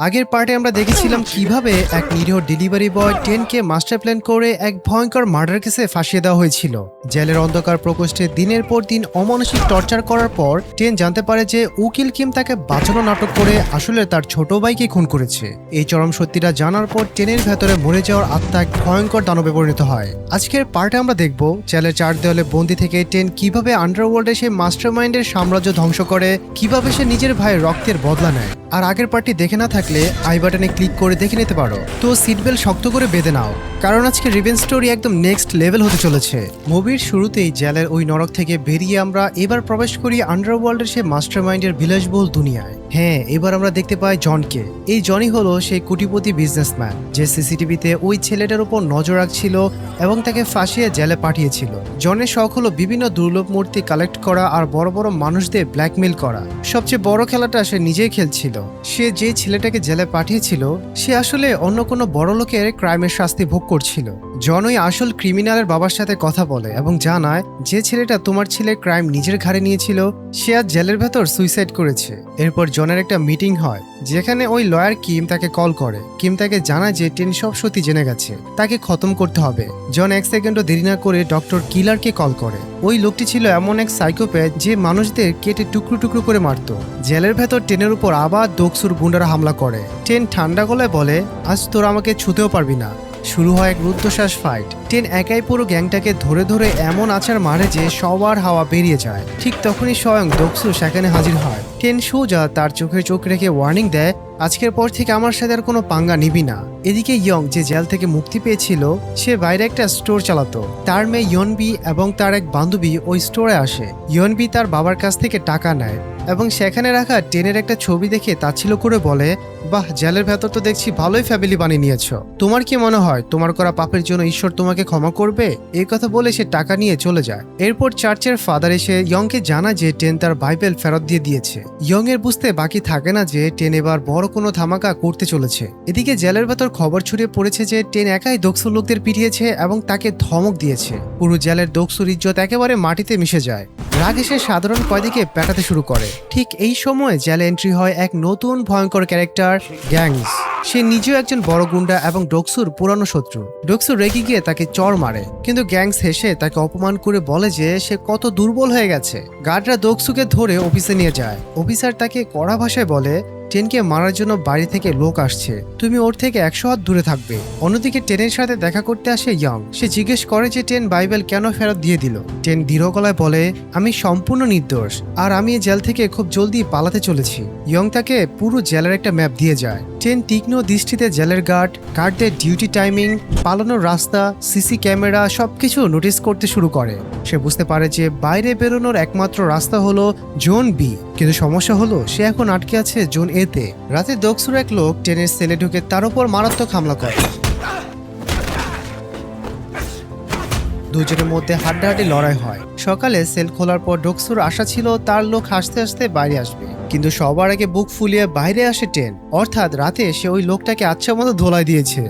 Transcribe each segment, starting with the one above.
আগের পার্টে আমরা দেখেছিলাম কিভাবে এক নিরীহ ডেলিভারি বয় টেনকে মাস্টার প্ল্যান করে এক ভয়ঙ্কর মার্ডার কেসে ফাঁসিয়ে দেওয়া হয়েছিল। জেলের অন্ধকার প্রকোষ্ঠে দিনের পর দিন অমানসিক টর্চার করার পর টেন জানতে পারে যে উকিল কিম তাকে বাঁচানো নাটক করে আসলে তার ছোট ভাইকে খুন করেছে। এই চরম সত্যিটা জানার পর টেনের ভেতরে মরে যাওয়ার আত্মা এক ভয়ঙ্কর দানবে পরিণত হয়। আজকের পার্টে আমরা দেখব জেলের চার দেওয়ালে বন্দি থেকে টেন কিভাবে আন্ডারওয়ার্ল্ডে সেই মাস্টারমাইন্ডের সাম্রাজ্য ধ্বংস করে, কিভাবে সে নিজের ভাইয়ের রক্তের বদলা নেয়। আর আগের পার্টটি দেখে না থাকলে আই বাটনে ক্লিক করে দেখে নিতে পারো। তো সিট বেল্ট শক্ত করে বেঁধে নাও, কারণ আজকে রিভেঞ্জ স্টোরি একদম নেক্সট লেভেল হতে চলেছে। মুভির শুরুতেই জেলের ওই নরক থেকে বেরিয়ে আমরা এবার প্রবেশ করি আন্ডারওয়ার্ল্ডের সেই মাস্টারমাইন্ডের বিলাসবহুল দুনিয়ায়। হ্যাঁ, এবার আমরা দেখতে পাই জনকে। এই জনই হলো সেই কোটিপতি বিজনেসম্যান যে সিসিটিভিতে ওই ছেলেটার উপর নজর রাখছিল এবং তাকে ফাঁসিয়ে জেলে পাঠিয়েছিল। জনের শখ হলো বিভিন্ন দুর্লভ মূর্তি কালেক্ট করা আর বড় বড় মানুষদের ব্ল্যাকমেল করা। সবচেয়ে বড় খেলাটা সে নিজেই খেলছিল। সে যে ছেলেটাকে জেলে পাঠিয়েছিল সে আসলে অন্য কোনো বড় লোকের ক্রাইমের শাস্তি ভোগ করছিল। জন ওই আসল ক্রিমিনালের বাবার সাথে কথা বলে এবং জানায় যে ছেলেটা তোমার ছেলের ক্রাইম নিজের ঘাড়ে নিয়েছিল সে আজ জেলের ভেতর সুইসাইড করেছে। এরপর জনের একটা মিটিং হয় যেখানে ওই লয়ার কিম তাকে কল করে। কিম তাকে জানায় যে টেন সব সত্যি জেনে গেছে, তাকে খতম করতে হবে। জন এক সেকেন্ডও দেরি না করে ডক্টর কিলারকে কল করে। ওই লোকটি ছিল এমন এক সাইকোপ্যাথ যে মানুষদের কেটে টুকরো টুকরো করে মারত। জেলের ভেতর টেনের উপর আবার দোকসুর গুন্ডারা হামলা করে। টেন ঠান্ডা গলায় বলে, আজ তোরা আমাকে ছুতেও পারবি না। শুরু হয় এক রুদ্ধশ্বাস ফাইট। টেন একাই পুরো গ্যাংটাকে ধরে ধরে এমন আছাড় মারে যে সবার হাওয়া বেরিয়ে যায়। ঠিক তখনই স্বয়ং দোকসু সেখানে হাজির হয়। টেন সোজা তার চোখে চোখ রেখে ওয়ার্নিং দেয়, আজকের পর থেকে আমার সাথে আর কোনো পাঙ্গা নিবি না। এদিকে ইয়ং যে জেল থেকে মুক্তি পেয়েছিল সে বাইরে একটা স্টোর চালাতো। তার মেয়ে ইয়নবি এবং তার এক বান্ধবী ওই স্টোরে আসে। ইয়নবি তার বাবার কাছ থেকে টাকা নেয় এবং সেখানে রাখা টেনের একটা ছবি দেখে তাচ্ছিল্য করে বলে, বাহ, জেলের ভেতর তো দেখছি ভালোই ফ্যামিলি বানিয়ে নিয়েছ। তোমার কি মনে হয় তোমার করা পাপের জন্য ঈশ্বর তোমাকে ক্ষমা করবে? এই কথা বলে সে টাকা নিয়ে চলে যায়। এরপর চার্চের ফাদার এসে ইয়ংকে জানায় যে টেন তার বাইবেল ফেরত দিয়ে দিয়েছে। ইয়ং এর বুঝতে বাকি থাকে না যে টেন এবার বড় কোনো ধামাকা করতে চলেছে। এদিকে জেলের ভেতর খবর ছড়িয়ে পড়েছে যে টেন একাই দোকসুর লোকদের পিটিয়েছে এবং তাকে ধমক দিয়েছে। পুরো জেলের দোকসুর ইজ্জত একেবারে মাটিতে মিশে যায়। রাগ এসে সাধারণ কয়েদিকে পেটাতে শুরু করে। ঠিক এই সময় জেলে এন্ট্রি হয় এক নতুন ভয়ঙ্কর ক্যারেক্টার, গ্যাংস। সে নিজেও একজন বড় গুন্ডা এবং ডোকসুর পুরানো শত্রু। ডোকসু রেগে গিয়ে তাকে চড় মারে, কিন্তু গ্যাংস হেসে তাকে অপমান করে বলে যে সে কত দুর্বল হয়ে গেছে। গার্ডরা ডোকসুকে ধরে অফিসে নিয়ে যায়। অফিসার তাকে কড়া ভাষায় বলে, টেনকে মারার জন্য বাড়ি থেকে লোক আসছে, তুমি ওর থেকে 100 হাত দূরে থাকবে। অন্যদিকে টেনের সাথে দেখা করতে আসে ইয়ং। সে জিজ্ঞেস করে যে টেন বাইবেল কেন ফেরত দিয়ে দিল। টেন দৃঢ় গলায় বলে, আমি সম্পূর্ণ নির্দোষ আর আমি এই জেল থেকে খুব জলদি পালাতে চলেছি। ইয়ং তাকে পুরো জেলের একটা ম্যাপ দিয়ে যায়। টেন তীক্ষ্ণ দৃষ্টিতে জেলের গার্ডদের ডিউটি টাইমিং, পালানোর রাস্তা, সিসি ক্যামেরা সবকিছু নোটিস করতে শুরু করে। সে বুঝতে পারে যে বাইরে বেরোনোর একমাত্র রাস্তা হলো জোন বি, কিন্তু সমস্যা হলো সে এখন আটকে আছে জোন এ তে। রাতে দোকসুর এক লোক টেনের সেলে ঢুকে তার উপর মারাত্মক হামলা করে। দুজনের মধ্যে হাড্ডাহাড্ডি লড়াই হয়। সকালে সেল খোলার পর ডোকসুর আশা ছিল তার লোক হাসতে হাসতে বাইরে আসবে, কিন্তু সবার আগে বুক ফুলিয়ে বাইরে আসে টেন। অর্থাৎ রাতে সে ওই লোকটাকে আচ্ছা মতো ধোলাই দিয়েছে।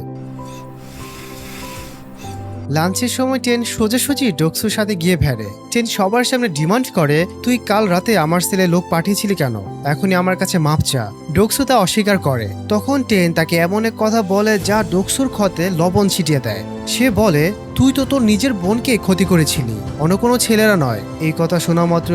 লাঞ্চের সময় টেন সোজাসুজি ডোকসুর সাথে গিয়ে ভেড়ে। টেন সবার সামনে ডিমান্ড করে, তুই কাল রাতে আমার ছেলে লোক পাঠিয়েছিলি কেন? এখনই আমার কাছে মাপ চা। ডোকসু তা অস্বীকার করে। তখন টেন তাকে এমন এক কথা বলে যা ডোকসুর ক্ষতে লবণ ছিটিয়ে দেয়। সে বলে, তুই তো তোর নিজের বোনকে ক্ষতি করেছিলি, অন্য কোনো ছেলেরা নয়। এই কথা শোনা মাত্র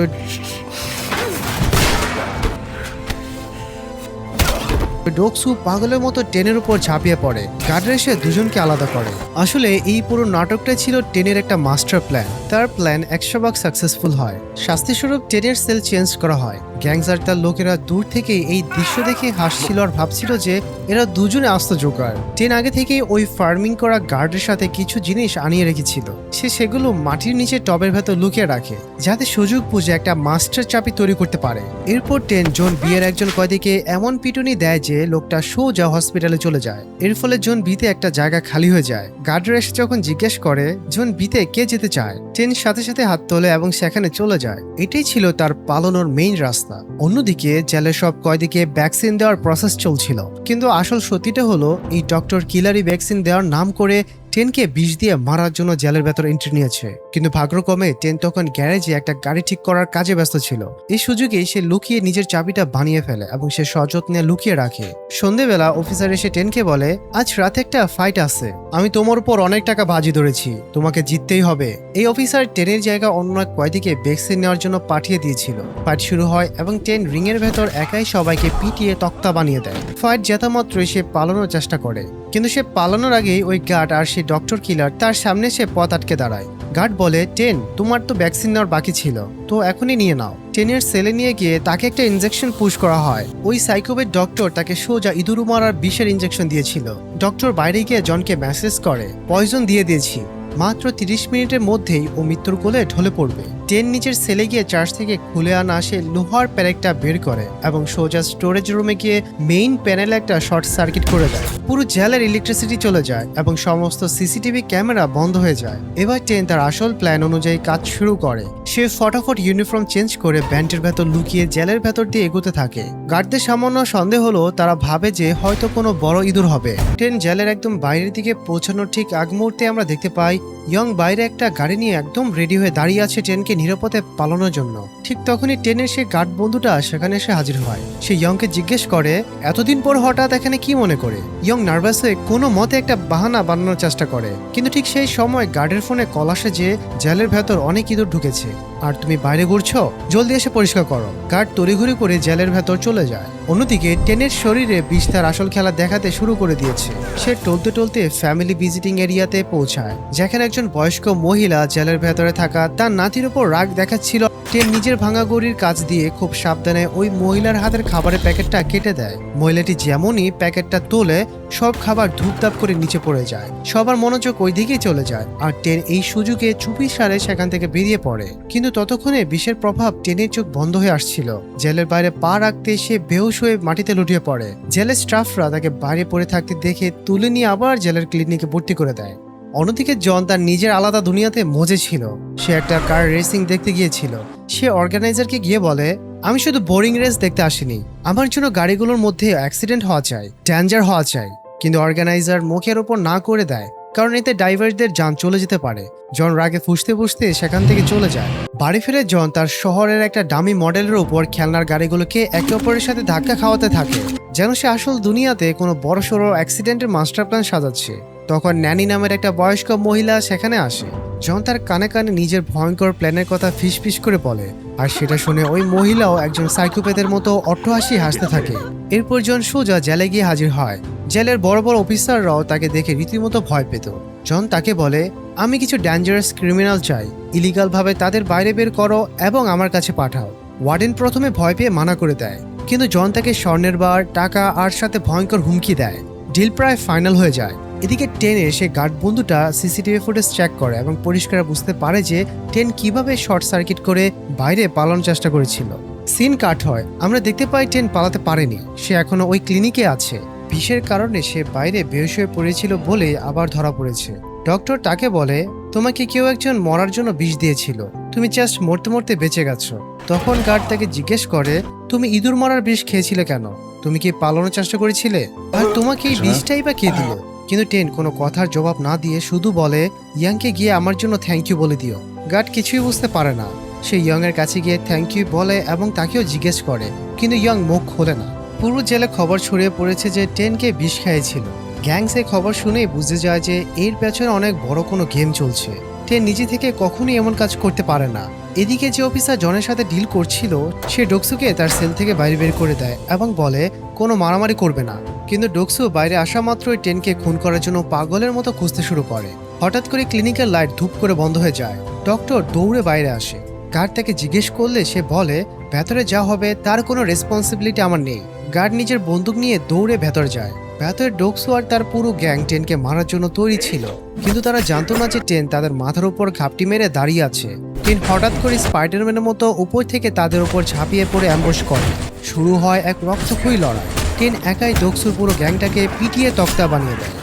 ডোকসু পাগলের মতো টেনের উপর ঝাঁপিয়ে পড়ে। গার্ডরা এসে দুজনকে আলাদা করে। আসলে এই পুরো নাটকটা ছিল টেনের একটা মাস্টার প্ল্যান। তার প্ল্যান 100% সাকসেসফুল হয়। শাস্তিস্বরূপ টেনের সেল চেঞ্জ করা হয়। গ্যাংস আর তার লোকেরা দূর থেকে এই দৃশ্য দেখে হাসছিল আর ভাবছিল যে এরা দুজনে আস্ত জোগাড়। টেন আগে থেকেই ওই ফার্মিং করা গার্ডের সাথে কিছু জিনিস আনিয়ে রেখেছিল। সে সেগুলো মাটির নিচে টবের ভেতর লুকিয়ে রাখে যাতে সুযোগ বুঝে একটা মাস্টার চাবি তৈরি করতে পারে। এরপর টেন জোন বিয়ের একজন কয়েদিকে এমন পিটুনি দেয় যে লোকটা সোজা হসপিটালে চলে যায়। এর ফলে জোন বিতে একটা জায়গা খালি হয়ে যায়। গার্ডরা এসে যখন জিজ্ঞেস করে জোন বিতে কে যেতে চায়, টেন সাথে সাথে হাত তোলে এবং সেখানে চলে যায়। এটাই ছিল তার পালানোর মেইন রাস্তা। অন্যদিকে জেলের সব কয়েদিকে ভ্যাকসিন দেওয়ার প্রসেস চলছিল, কিন্তু আসল সত্যিটা হলো এই ডক্টর কিলারি ভ্যাকসিন দেওয়ার নাম করে টেনকে বিষ দিয়ে মারার জন্য জেলের ভেতর এন্ট্রি নিয়েছে, কিন্তু ভাগ্যক্রমে টেন তখন গ্যারেজে একটা গাড়ি ঠিক করার কাজে ব্যস্ত ছিল। এই সুযোগে সে লুকিয়ে নিজের চাবিটা বানিয়ে ফেলে এবং সে সযত্নে লুকিয়ে রাখে। সন্ধেবেলা অফিসার এসে টেনকে বলে, আজ রাতে একটা ফাইট আছে, আমি তোমার উপর অনেক টাকা বাজি ধরেছি, তোমাকে জিততেই হবে। এই অফিসার টেনের জায়গা অন্য এক কয়েদিকে ভ্যাকসিন নেওয়ার জন্য পাঠিয়ে দিয়েছিল। ফাইট শুরু হয় এবং টেন রিং এর ভেতর একাই সবাইকে পিটিয়ে তক্তা বানিয়ে দেয়। ফাইট জেতা মাত্রই সে পালানোর চেষ্টা করে, কিন্তু সে পালানোর আগেই ওই গার্ড আর সেই ডক্টর কিলার তার সামনে সে পথ আটকে দাঁড়ায়। গার্ড বলে, টেন, তোমার তো ভ্যাকসিন নেওয়ার বাকি ছিল, তো এখনই নিয়ে নাও। টেনের সেলে নিয়ে গিয়ে তাকে একটা ইনজেকশন পুশ করা হয়। ওই সাইকোপ্যাথ ডক্টর তাকে সোজা ইঁদুর মারার বিষের ইনজেকশন দিয়েছিল। ডক্টর বাইরে গিয়ে জনকে মেসেজ করে, পয়জন দিয়ে দিয়েছি, মাত্র 30 মিনিটের মধ্যেই ও মৃত্যুর কোলে ঢলে পড়বে। টেন নিচের সেলে গিয়ে চার্জ থেকে খুলে আনা সে লোহার প্যারেকটা বের করে এবং সোজা স্টোরেজ রুমে গিয়ে মেইন প্যানেলে একটা শর্ট সার্কিট করে দেয়। পুরো জেলের ইলেকট্রিসিটি চলে যায় এবং সমস্ত সিসিটিভি ক্যামেরা বন্ধ হয়ে যায়। এবার টেন তার আসল প্ল্যান অনুযায়ী কাজ শুরু করে। সে ফটাফট ইউনিফর্ম চেঞ্জ করে ব্যান্ডের ভেতর লুকিয়ে জেলের ভেতর দিয়ে এগোতে থাকে। গার্ডদের সামান্য সন্দেহ হলো, তারা ভাবে যে হয়তো কোনো বড় ইঁদুর হবে। টেন জেলের একদম বাইরের দিকে পৌঁছানোর ঠিক আগ মুহূর্তে আমরা দেখতে পাই ইয়ং বাইরে একটা গাড়ি নিয়ে একদম রেডি হয়ে দাঁড়িয়ে আছে টেনকে নিরাপদে পালানোর জন্য। ঠিক তখনই টেনের সে গার্ড বন্ধুটা সেখানে এসে হাজির হয়। সে ইয়ংকে জিজ্ঞেস করে, এতদিন পর হঠাৎ এখানে কি মনে করে? ইয়ং নার্ভাস হয়ে কোনো মতে একটা বাহানা বানানোর চেষ্টা করে, কিন্তু ঠিক সেই সময় গার্ডের ফোনে কল আসে যে জেলের ভেতর অনেক ইঁদুর ঢুকেছে আর তুমি বাইরে ঘুরছো, জলদি এসে পরিষ্কার করো। গার্ড তড়িঘড়ি করে জেলের ভেতর চলে যায়। অন্যদিকে টেনের শরীরে বিষ তার আসল খেলা দেখাতে শুরু করে দিয়েছে। সে টলতে টলতে ফ্যামিলি ভিজিটিং এরিয়াতে পৌঁছায়, যেখানে একজন বয়স্ক মহিলা জেলের ভেতরে থাকা তার নাতির উপর রাগ দেখাচ্ছিল। টেন নিজের ভাঙা গড়ির কাজ দিয়ে খুব সাবধানে ওই মহিলার হাতের খাবারের প্যাকেটটা কেটে দেয়। মহিলাটি যেমনই প্যাকেটটা তোলে সব খাবার ধূপধাপ করে নিচে পড়ে যায়। সবার মনোযোগ ওই দিকেই চলে যায় আর টেন এই সুযোগে চুপি সারে সেখান থেকে বেরিয়ে পড়ে। কিন্তু ততক্ষণে বিষের প্রভাব টেনের চোখ বন্ধ হয়ে আসছিল। জেলের বাইরে পা রাখতে সে বেহুশ হয়ে মাটিতে লুটিয়ে পড়ে। জেলের স্টাফরা তাকে বাইরে পড়ে থাকতে দেখে তুলে নিয়ে আবার জেলের ক্লিনিকে ভর্তি করে দেয়। অন্যদিকে জন তার নিজের আলাদা দুনিয়াতে মজে ছিল। সে একটা কার রেসিং দেখতে গিয়েছিল। সে অর্গানাইজারকে গিয়ে বলে, আমি শুধু বোরিং রেস দেখতে আসিনি, আমার জন্য গাড়িগুলোর মধ্যে অ্যাক্সিডেন্ট হওয়া চাই, ডেঞ্জার হওয়া চাই। কিন্তু অর্গানাইজার মুখের ওপর না করে দেয়, কারণ এতে ড্রাইভারদের যান চলে যেতে পারে। জন রাগে ফুঁসতে ফুঁসতে সেখান থেকে চলে যায়। বাড়ি ফিরে জন তার শহরের একটা দামি মডেলের উপর খেলনার গাড়িগুলোকে একে অপরের সাথে ধাক্কা খাওয়াতে থাকে, যেন সে আসল দুনিয়াতে কোনো বড়সড় অ্যাক্সিডেন্টের মাস্টার প্ল্যান সাজাচ্ছে। তখন ন্যানি নামের একটা বয়স্ক মহিলা সেখানে আসে। জন তার কানে কানে নিজের ভয়ঙ্কর প্ল্যানের কথা ফিসফিস করে বলে, আর সেটা শুনে ওই মহিলাও একজন সাইকোপ্যাথের মতো অট্টহাসি হাসতে থাকে। এরপর জন সোজা জেলে গিয়ে হাজির হয়। জেলের বড় বড় অফিসাররাও তাকে দেখে রীতিমতো ভয় পেত। জন তাকে বলে, আমি কিছু ডেঞ্জারাস ক্রিমিনাল চাই, ইলিগাল ভাবে তাদের বাইরে বের করো এবং আমার কাছে পাঠাও। ওয়ার্ডেন প্রথমে ভয় পেয়ে মানা করে দেয়, কিন্তু জন তাকে স্বর্ণের বার, টাকা আর সাথে ভয়ঙ্কর হুমকি দেয়। ডিল প্রায় ফাইনাল হয়ে যায়। এদিকে টেনে সে গার্ড বন্ধুটা সিসিটিভি ফুটেজ চেক করে এবং পরিষ্কার বুঝতে পারে যে টেন কিভাবে শর্ট সার্কিট করে বাইরে পালানোর চেষ্টা করেছিল। সিন কাট হয়, আমরা দেখতে পাই টেন পালাতে পারেনি, সে এখনো ওই ক্লিনিকে আছে। বিষের কারণে সে বাইরে বেহুশ হয়ে পড়েছিল বলে আবার ধরা পড়েছে। ডক্টর তাকে বলে, তোমাকে কেউ একজন মরার জন্য বিষ দিয়েছিল, তুমি জাস্ট মরতে মরতে বেঁচে গেছো। তখন গার্ড তাকে জিজ্ঞেস করে, তুমি ইঁদুর মারার বিষ খেয়েছিলে কেন? তুমি কি পালানোর চেষ্টা করেছিলে? আর তোমাকে এই বিষটাই বা কে দিল? কিন্তু টেন কোনো কথার জবাব না দিয়ে শুধু বলে, ইয়াংকে গিয়ে আমার জন্য থ্যাংক ইউ বলে দিও। গার্ড কিছুই বুঝতে পারে না। সে ইয়ং এর কাছে গিয়ে থ্যাংক ইউ বলে এবং তাকেও জিজ্ঞেস করে, কিন্তু ইয়ং মুখ খোলে না। পুরো জেলে খবর ছড়িয়ে পড়েছে যে টেনকে বিষ খাইয়েছিল। গ্যাংস এই খবর শুনেই বুঝে যায় যে এর পেছনে অনেক বড় কোনো গেম চলছে। টেন নিজে থেকে কখনোই এমন কাজ করতে পারে না। এদিকে যে অফিসার জনের সাথে ডিল করছিল সে ডোকসুকে তার সেল থেকে বাইরে বের করে দেয় এবং বলে কোনো মারামারি করবে না। কিন্তু ডোকসু বাইরে আসা মাত্রই টেনকে খুন করার জন্য পাগলের মতো খুঁজতে শুরু করে। হঠাৎ করে ক্লিনিকের লাইট ধূপ করে বন্ধ হয়ে যায়। ডক্টর দৌড়ে বাইরে আসে। গার্ড তাকে জিজ্ঞেস করলে সে বলে, ভেতরে যা হবে তার কোনো রেসপন্সিবিলিটি আমার নেই। গার্ড নিজের বন্দুক নিয়ে দৌড়ে ভেতর যায়। ভেতরে ডোকসু আর তার পুরো গ্যাং টেনকে মারার জন্য তৈরি ছিল, কিন্তু তারা জানতো না যে টেন তাদের মাথার উপর ঘাপটি মেরে দাঁড়িয়ে আছে। টেন হঠাৎ করে স্পাইডারম্যানের মতো উপর থেকে তাদের উপর ঝাঁপিয়ে পড়ে অ্যাম্বুশ করে। শুরু হয় এক রক্তক্ষয়ী লড়াই। টেন একাই ডোকসুর পুরো গ্যাংটাকে পিটিয়ে তক্তা বানিয়ে দেয়।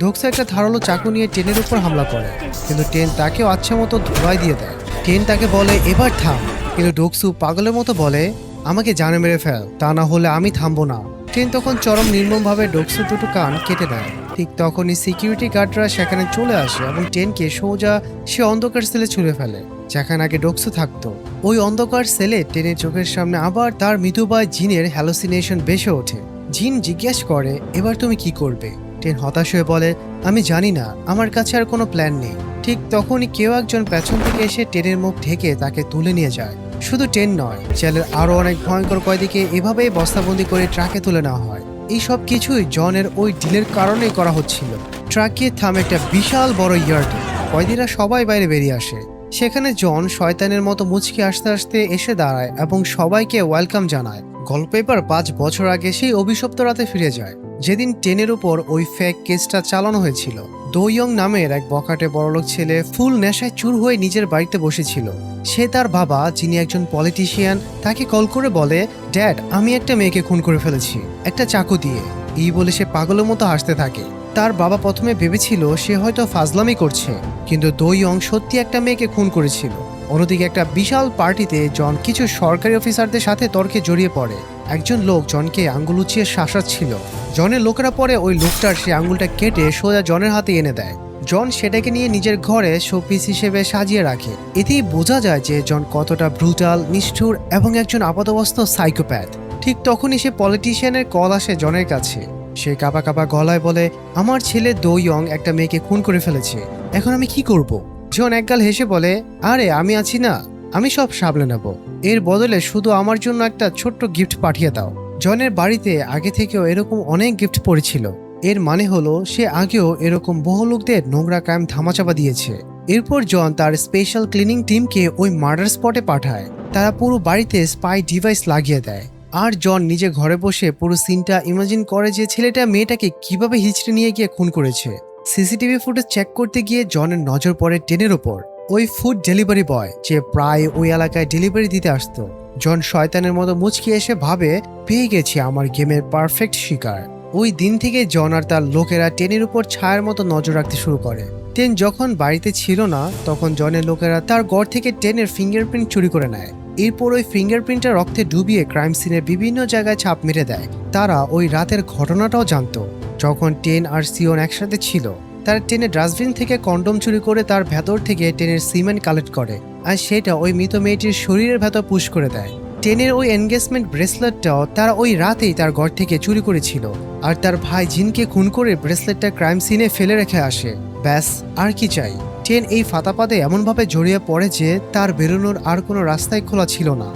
ডোকসু একটা ধারালো চাকু নিয়ে টেনের উপর হামলা করে, কিন্তু টেন তাকেও আচ্ছা মতো ধোলাই দিয়ে দেয়। টেন তাকে বলে এবার থাম, কিন্তু ডোকসু পাগলের মতো বলে আমাকে জানে মেরে ফেল, তা না হলে আমি থামবো না। টেন তখন চরম নির্মমভাবে ডোকসু দুটো কান কেটে দেয়। ঠিক তখনই সিকিউরিটি গার্ডরা সেখানে চলে আসে এবং টেনকে সোজা সে অন্ধকার সেলে ছুঁড়ে ফেলে যেখানে আগে ডোকসু থাকতো। ওই অন্ধকার সেলে টেনের চোখের সামনে আবার তার মৃত্যুবায় জিনের হ্যালোসিনেশন বেশে ওঠে। জিন জিজ্ঞেস করে এবার তুমি কি করবে। টেন হতাশ হয়ে বলে আমি জানি না, আমার কাছে আর কোনো প্ল্যান নেই। ঠিক তখনই কেউ একজন পেছন থেকে এসে টেনের মুখ ঢেকে তাকে তুলে নিয়ে যায়। শুধু টেন নয়, জেলের আরো অনেক ভয়ঙ্কর কয়েদিকে এভাবেই বস্তাবন্দি করে ট্রাকে তুলে নেওয়া হয়। এই সব কিছুই জনের ওই ডিলের কারণেই করা হচ্ছিল। ট্রাকে থামে একটা বিশাল বড় ইয়ার্ডে। কয়েদিরা সবাই বাইরে বেরিয়ে আসে। সেখানে জন শয়তানের মতো মুচকি আসতে আসতে এসে দাঁড়ায় এবং সবাইকে ওয়েলকাম জানায়। গল্প এবার 5 বছর আগে সেই অভিশপ্ত রাতে ফিরে যায়, যেদিন টেনের উপর ওই ফেক কেসটা চালানো হয়েছিল। দোইয়ং নামের এক বখাটে বড়লোক ছেলে ফুল নেশায় চুর হয়ে নিজের বাড়িতে বসেছিল। সে তার বাবা, যিনি একজন পলিটিশিয়ান, তাকে কল করে বলে ড্যাড, আমি একটা মেয়েকে খুন করে ফেলেছি একটা চাকু দিয়ে। এই বলে সে পাগলের মতো হাসতে থাকে। তার বাবা প্রথমে ভেবেছিল সে হয়তো ফাজলামি করছে, কিন্তু দোইয়ং সত্যি একটা মেয়েকে খুন করেছিল। অন্যদিকে একটা বিশাল পার্টিতে জন কিছু সরকারি অফিসারদের সাথে তর্কে জড়িয়ে পড়ে। একজন লোক জনকে আঙ্গুল উঁচিয়ে শাসাচ্ছিল। জনের লোকেরা পরে ওই লোকটার সে আঙ্গুলটা কেটে সোজা জনের হাতে এনে দেয়। জন সেটাকে নিয়ে নিজের ঘরে শোপিস হিসেবে সাজিয়ে রাখে। এতেই বোঝা যায় যে জন কতটা ব্রুটাল, নিষ্ঠুর এবং একজন আপাতবস্ত সাইকোপ্যাথ। ঠিক তখনই সে পলিটিশিয়ানের কল আসে জনের কাছে। সে কাঁপা কাঁপা গলায় বলে আমার ছেলে দোইয়ং একটা মেয়েকে খুন করে ফেলেছে, এখন আমি কি করব? জন একগাল হেসে বলে আরে আমি আছি না, আমি সব সামলে নেব। এর বদলে শুধু আমার জন্য একটা ছোট্ট গিফট পাঠিয়ে দাও। জনের বাড়িতে আগে থেকেও এরকম অনেক গিফট পড়েছিল। এর মানে হলো সে আগেও এরকম বহু লোকদের নোংরা কায়েম ধামাচাপা দিয়েছে। এরপর জন তার স্পেশাল ক্লিনিং টিমকে ওই মার্ডার স্পটে পাঠায়। তারা পুরো বাড়িতে স্পাই ডিভাইস লাগিয়ে দেয়। আর জন নিজে ঘরে বসে পুরো সিনটা ইমাজিন করে যে ছেলেটা মেয়েটাকে কিভাবে হিচড়ে নিয়ে গিয়ে খুন করেছে। সিসিটিভি ফুটেজ চেক করতে গিয়ে জনের নজর পড়ে টেনের ওপর, ওই ফুড ডেলিভারি বয় যে প্রায় ওই এলাকায় ডেলিভারি দিতে আসতো। জন শয়তানের মতো মুচকি এসে ভাবে পেয়ে গেছি আমার গেমের পারফেক্ট শিকার। ওই দিন থেকে জন আর তার লোকেরা টেনের উপর ছায়ার মতো নজর রাখতে শুরু করে। টেন যখন বাড়িতে ছিল না তখন জনের লোকেরা তার ঘর থেকে টেনের ফিঙ্গারপ্রিন্ট চুরি করে নেয়। এরপর ওই ফিঙ্গারপ্রিন্টটা রক্তে ডুবিয়ে ক্রাইম সিনের বিভিন্ন জায়গায় ছাপ মেরে দেয়। তারা ওই রাতের ঘটনাটাও জানতো। যখন টেন আর সিওন একসাথে ছিল, তারা টেনের ডাস্টবিন থেকে কন্ডোম চুরি করে তার ভেতর থেকে টেনের সিমেন্ট কালেক্ট করে আর সেটা ওই মৃত মেয়েটির শরীরের ভেতর পুশ করে দেয়। টেনের ওই এনগেজমেন্ট ব্রেসলেটটাও তারা ওই রাতেই তার ঘর থেকে চুরি করেছিল। আর তার ভাই জিনকে খুন করে ব্রেসলেটটা ক্রাইম সিনে ফেলে রেখে আসে। ব্যাস, আর কি চাই? টেন এই ফাতাপাতে এমনভাবে জড়িয়ে পড়ে যে তার বেরোনোর আর কোনো রাস্তাই খোলা ছিল না।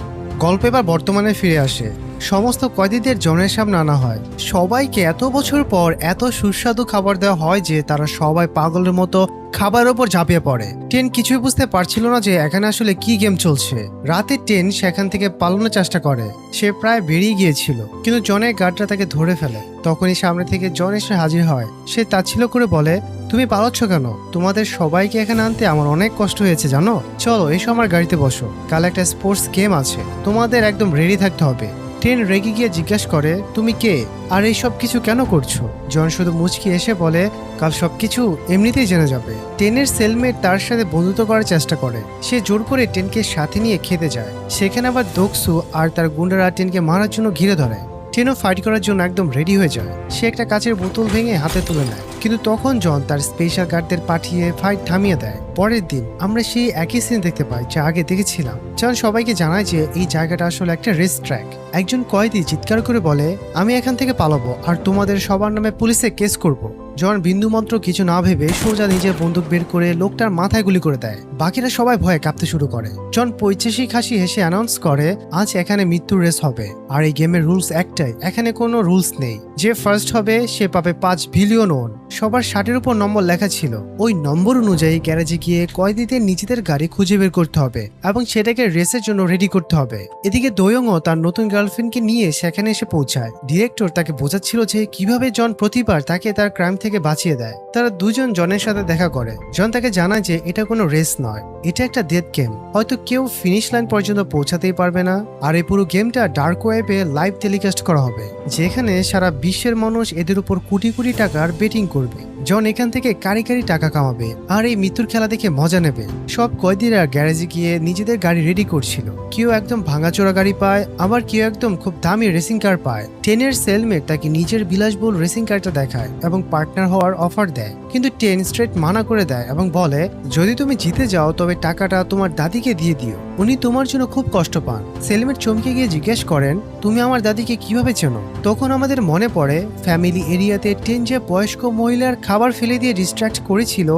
গল্প এবার বর্তমানে ফিরে আসে। সমস্ত কয়েদিদের জনের সামনে আনা হয়। সবাইকে এত বছর পর এত সুস্বাদু খাবার দেওয়া হয় যে তারা সবাই পাগলের মতো খাবারের ওপর ঝাঁপিয়ে পড়ে। টেন কিছুই বুঝতে পারছিল না যে এখানে আসলে কি গেম চলছে। রাতে টেন সেখান থেকে পালানোর চেষ্টা করে। সে প্রায় বেরিয়ে গিয়েছিল, কিন্তু জনের গার্ডরা তাকে ধরে ফেলে। তখনই সামনে থেকে জন এসে হাজির হয়। সে তাচ্ছিল্য করে বলে তুমি পালাচ্ছ কেন? তোমাদের সবাইকে এখানে আনতে আমার অনেক কষ্ট হয়েছে জানো। চলো এসো আমার গাড়িতে বসো, কাল একটা স্পোর্টস গেম আছে, তোমাদের একদম রেডি থাকতে হবে। টেন রেগে গিয়ে জিজ্ঞাসা করে তুমি কে আর এই সব কিছু কেন করছো? জন শুধু মুচকি এসে বলে কাল সবকিছু এমনিতেই জেনে যাবে। টেনের সেলমেট তার সাথে বন্ধুত্ব করার চেষ্টা করে। সে জোর করে টেনকে সাথে নিয়ে খেতে যায়। সেখানে আবার দোকসু আর তার গুন্ডারা টেনকে মারার জন্য ঘিরে ধরে। টেনও ফাইট করার জন্য একদম রেডি হয়ে যায়। সে একটা কাচের বোতল ভেঙে হাতে তুলে নেয়, কিন্তু তখন জন তার স্পেশাল গার্ডদের পাঠিয়ে ফাইট থামিয়ে দেয়। পরের দিন আমরা সেই একই সিন দেখতে পাই যা আগে দেখেছিলাম। জন সবাইকে জানায় যে এই জায়গাটা আসলে একটা রেস ট্র্যাক। একজন কয়েদি চিৎকার করে বলে আমি এখান থেকে পালাবো আর তোমাদের সবার নামে পুলিশে কেস করব। জন বিন্দুমাত্র কিছু না ভেবে সোজা নিজের বন্দুক বের করে লোকটার মাথায় গুলি করে দেয়। বাকিরা সবাই ভয়ে কাঁপতে শুরু করে। জন পৈচাসিক হাসি হেসে অ্যানাউন্স করে আজ এখানে মৃত্যুর রেস হবে। আর এই গেমের রুলস একটাই, এখানে কোনো রুলস নেই। যে ফার্স্ট হবে সে পাবে 5 বিলিয়ন ওন। সবার শার্টের উপর নম্বর লেখা ছিল। ওই নম্বর অনুযায়ী গ্যারেজে গিয়ে কয়েদিদের নিজেদের গাড়ি খুঁজে বের করতে হবে এবং সেটাকে রেসের জন্য রেডি করতে হবে। এদিকে দোয়ংও তার নতুন গার্লফ্রেন্ডকে নিয়ে সেখানে এসে পৌঁছায়। ডিরেক্টর তাকে বোঝাচ্ছিল যে কিভাবে জন প্রতিবার তাকে তার ক্রাইম থেকে বাঁচিয়ে দেয়। তারা দুজন জনের সাথে দেখা করে। জন তাকে জানায় যে এটা কোনো রেস নয়, এটা একটা ডেথ গেম। হয়তো কেউ ফিনিশ লাইন পর্যন্ত পৌঁছাতেই পারবে না। আর এই পুরো গেমটা ডার্ক ওয়েবে লাইভ টেলিকাস্ট করা হবে, যেখানে সারা বিশ্বের মানুষ এদের উপর কোটি কোটি টাকার বেটিং করবে। জন এখান থেকে কারি কারি টাকা কামাবে আর এই মৃত্যুর খেলা দেখে মজা নেবে। সব কয়েদিরা গ্যারেজে গিয়ে নিজেদের গাড়ি রেডি করছিল। কেউ একদম ভাঙাচোরা গাড়ি পায়, আবার কেউ একদম খুব দামি রেসিং কার পায়। টেনের সেলমেট তাকে নিজের বিলাসবহুল রেসিং কারটা দেখায় এবং পার্টনার হওয়ার অফার দেয়, কিন্তু টেন স্ট্রেট মানা করে দেয় এবং বলে যদি তুমি জিতে যাও তবে টাকাটা তোমার দাদিকে দিয়ে দিও, উনি তোমার জন্য খুব কষ্ট পান। সেলমেট চমকে গিয়ে জিজ্ঞেস করেন তুমি আমার দাদিকে কিভাবে চেনো? তখন আমাদের মনে পড়ে ফ্যামিলি এরিয়াতে টেন যে বয়স্ক মহিলার খাবার ফেলে দিয়ে ডিস্ট্র্যাক্ট করেছিল,